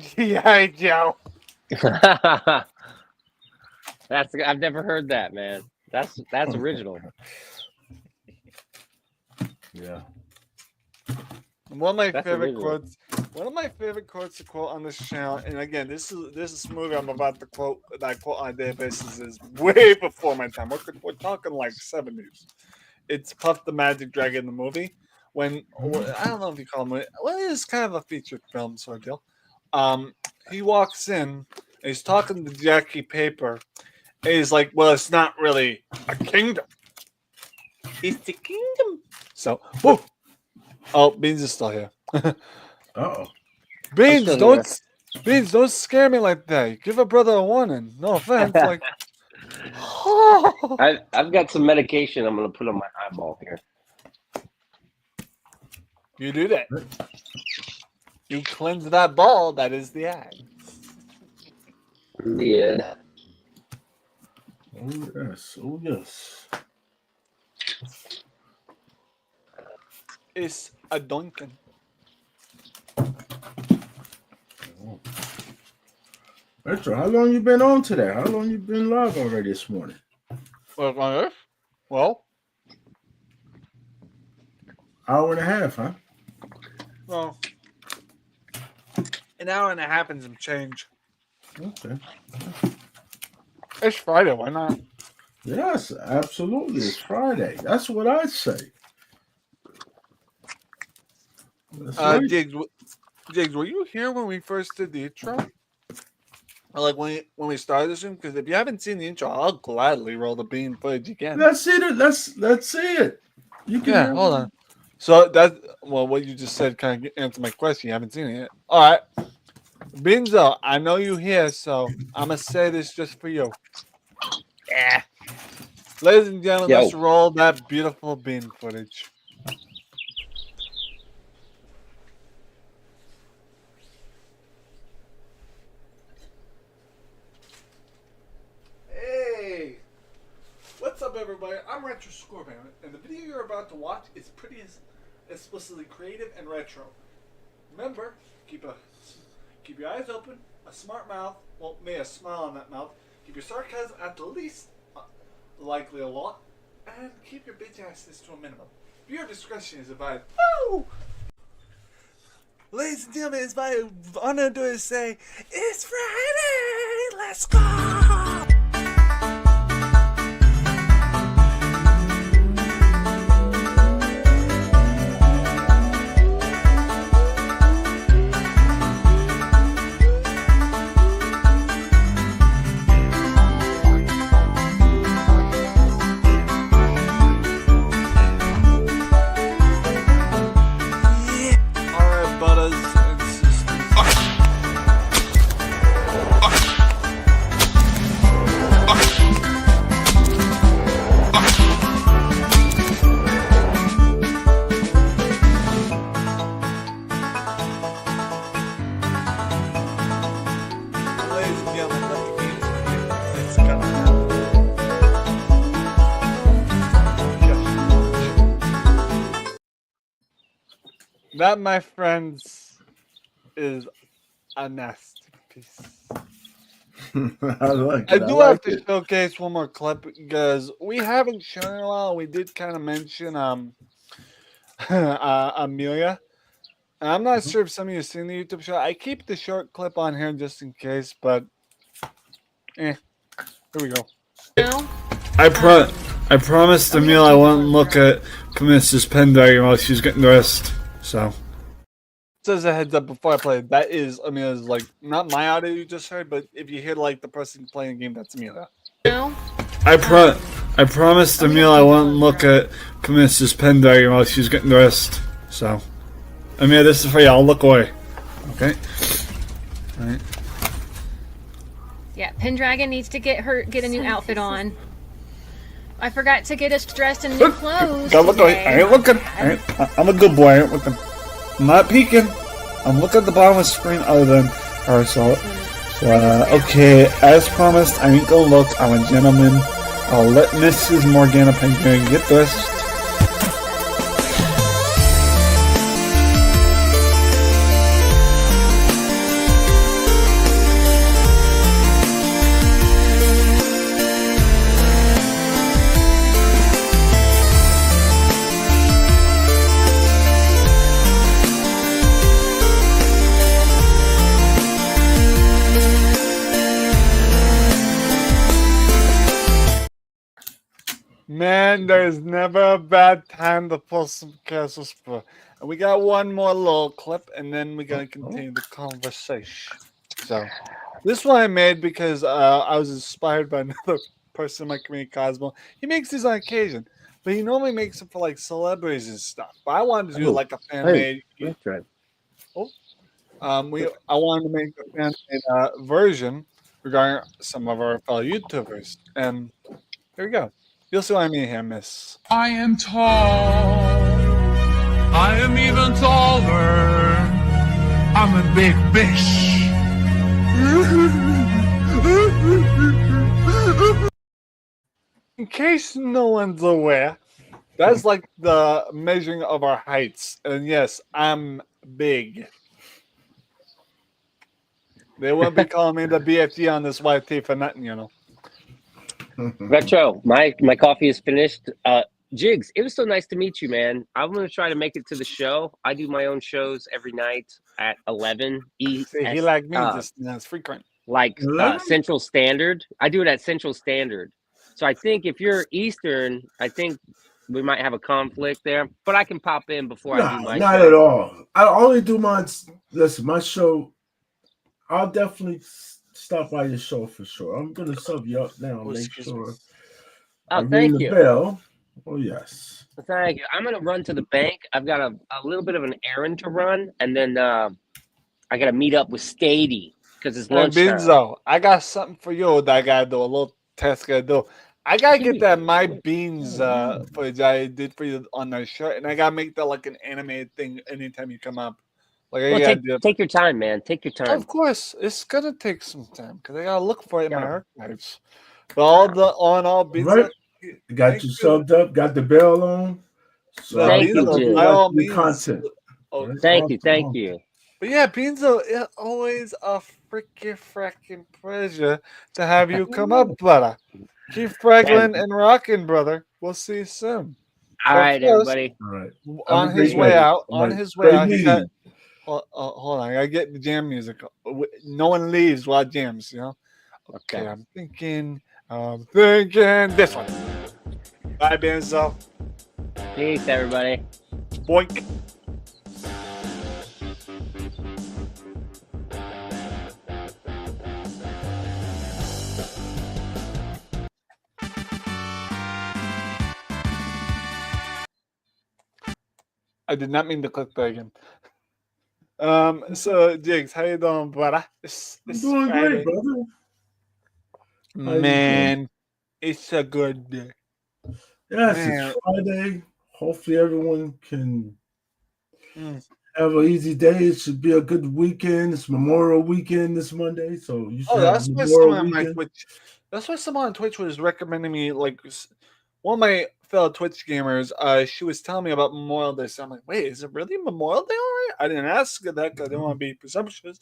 Joe. I've never heard that, man. That's original. Yeah. One of my That's favorite original. quotes. One of my favorite quotes to quote on this channel, and again, this movie I'm about to quote that I quote on a daily basis is way before my time. We're talking like 70s. It's Puff the Magic Dragon, the movie. When I don't know if you call him, well, it's kind of a featured film sort of deal. He walks in and he's talking to Jackie Paper, and he's like, "Well, it's not really a kingdom; it's the kingdom." So, whoa. Oh, Beans is still here. Uh-oh. Beans, don't scare me like that. You give a brother a warning. No offense. Like, I've got some medication I'm gonna put on my eyeball here. You do that. You cleanse that ball. That is the eye. Yeah. Oh, yes. Oh, yes. It's a Duncan. Oh. Retro, how long you been on today? How long you been live already this morning? Well, hour and a half, huh? well, an hour and a half and some change. Okay. It's Friday. Why not? Yes, absolutely. It's Friday. That's what I say. That's right. Diggs, were you here when we first did the intro? Or like when we started this room? Because if you haven't seen the intro, I'll gladly roll the bean footage again. Let's see it. Let's see it. You can. Yeah, hold on. So what you just said kind of answered my question. You haven't seen it yet. All right, Benzo, I know you here, so I'm gonna say this just for you. Yeah. Ladies and gentlemen, let's roll that beautiful bean footage. Hey, what's up, everybody? I'm Retro Scorpion, and the video you're about to watch is pretty explicitly creative and retro. Remember, keep your eyes open, a smart mouth, well, may a smile on that mouth. Keep your sarcasm at the least, likely a lot, and keep your bitch asses to a minimum. Viewer discretion is advised. Woo! Ladies and gentlemen, it's my honor to say, it's Friday! Let's go! That, my friends, is a nasty piece. I do have to showcase one more clip because we haven't shown it in a while. We did kind of mention Amelia. And I'm not sure if some of you have seen the YouTube show. I keep the short clip on here just in case, but here we go. I promised Emil I wouldn't look at Mrs. Pendragon while she was getting dressed. So. Just as a heads up before I play, that is Emil's, like, not my audio you just heard, but if you hear, like, the person playing the game, that's Emil. I promised Emil I wouldn't look at Mrs. Pendragon while she was getting dressed. So. Emil, this is for y'all. Look away. Okay? Alright. Yeah, Pendragon needs to get a new outfit on. I forgot to get us dressed in new clothes. Don't look away. I ain't looking. I'm a good boy. I ain't looking. I'm not peeking. I'm looking at the bottom of the screen other than her. So okay, as promised, I ain't gonna look. I'm a gentleman. I'll let Mrs. Morgana Pendragon get dressed. Man, there's never a bad time to pull some Castle Spur. And we got one more little clip, and then we're going to continue the conversation. So, this one I made because I was inspired by another person in my community, Cosmo. He makes these on occasion, but he normally makes them for, like, celebrities and stuff. But I wanted to do, like, a fan-made... That's right. I wanted to make a fan-made version regarding some of our fellow YouTubers. And here we go. You'll see what I mean here, miss. I am tall. I am even taller. I'm a big fish. In case no one's aware, that's like the measuring of our heights. And yes, I'm big. They won't be calling me the BFG on this YT for nothing, you know. Retro, my coffee is finished. Jigs, it was so nice to meet you, man. I'm gonna try to make it to the show. I do my own shows every night at 11 See, he like me, just it's frequent. Like Central Standard. I do it at Central Standard. So I think if you're Eastern, I think we might have a conflict there. But I can pop in before I do my not show. at all. I only do mine. Listen, my show. I'll definitely stop by your show for sure. I'm gonna sub you up now. Make sure. Oh, thank you. Bell. Oh yes. Thank you. I'm gonna run to the bank. I've got a little bit of an errand to run, and then I gotta meet up with Stady because it's lunchtime. Benzo, I got something for you that I gotta do. A little test I gotta do. I gotta get that My Beans footage I did for you on that shirt, and I gotta make that like an animated thing anytime you come up. Like take your time, man. Take your time. Of course, it's gonna take some time because I gotta look for it in my archives. But all beats. Right. Got you subbed up. Got the bell on. So thank you, by all means. Content. Oh, thank you. But yeah, Benzo, it's always a frickin' pleasure to have you come up, brother. Keep fraggling and rocking, brother. We'll see you soon. All right, everybody. All right. On his way out, he got. Hold on, I gotta get the jam music. No one leaves while jams, you know. Okay, I'm thinking this one. Bye, Benzo. Peace, everybody. Boink. I did not mean to click that again. So Jigs, how you doing, brother? I'm doing great, brother. Man, it's a good day. Yes, it's Friday. Hopefully everyone can have an easy day. It should be a good weekend. It's Memorial Weekend this Monday, so you should have Memorial Weekend. That's why someone on Twitch was recommending me, like, one of my fellow Twitch gamers, she was telling me about Memorial Day. So I'm like, wait, is it really Memorial Day already? I didn't ask that because I didn't want to be presumptuous.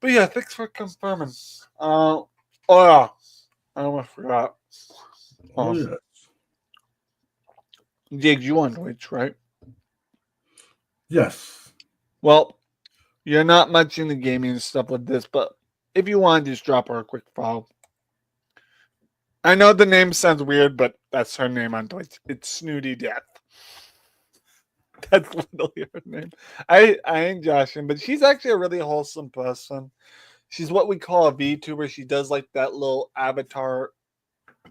But yeah, thanks for confirming. Oh yeah, I almost forgot. Yes. Jigs, you on Twitch, right? Yes. Well, you're not much into gaming and stuff like this, but if you want, just drop her a quick follow. I know the name sounds weird, but that's her name on Twitch. It's Snooty Death. That's literally her name. I ain't joshing, but she's actually a really wholesome person. She's what we call a VTuber. She does like that little avatar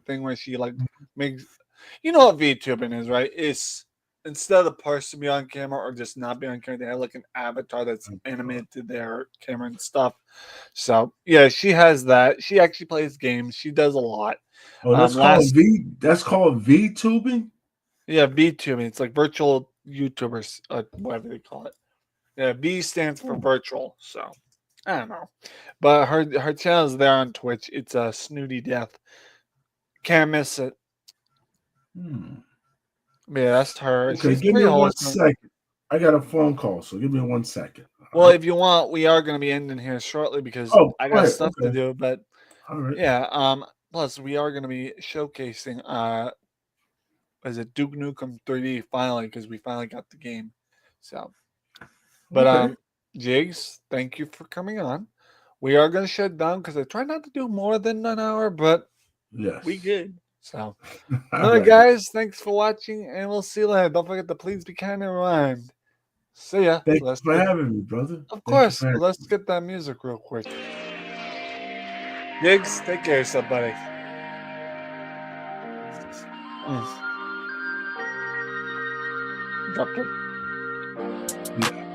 thing where she like makes, you know what VTubing is, right? It's instead of the person be on camera or just not be on camera, they have like an avatar that's animated to their camera and stuff. So yeah, she has that. She actually plays games. She does a lot. Oh, that's called V. That's called VTubing. Yeah, VTubing. It's like virtual YouTubers, whatever they call it. Yeah, V stands for virtual. So I don't know, but her channel is there on Twitch. It's a Snooty Death. Can't miss it. Yeah, that's her. Okay, She's give me pretty 1 awesome. second. I got a phone call, so give me 1 second. Well, if you want, we are going to be ending here shortly because I got stuff to do. But yeah, plus we are going to be showcasing is it Duke Nukem 3D finally because we finally got the game. So, but Jigs, thank you for coming on. We are going to shut down because I try not to do more than an hour, but we good. So, guys, thanks for watching, and we'll see you later. Don't forget to please be kind and rhymed. See ya. Thanks for having me, brother. Of course. Let's get that music real quick. Jigs, take care of yourself, buddy. Drop it. Yeah.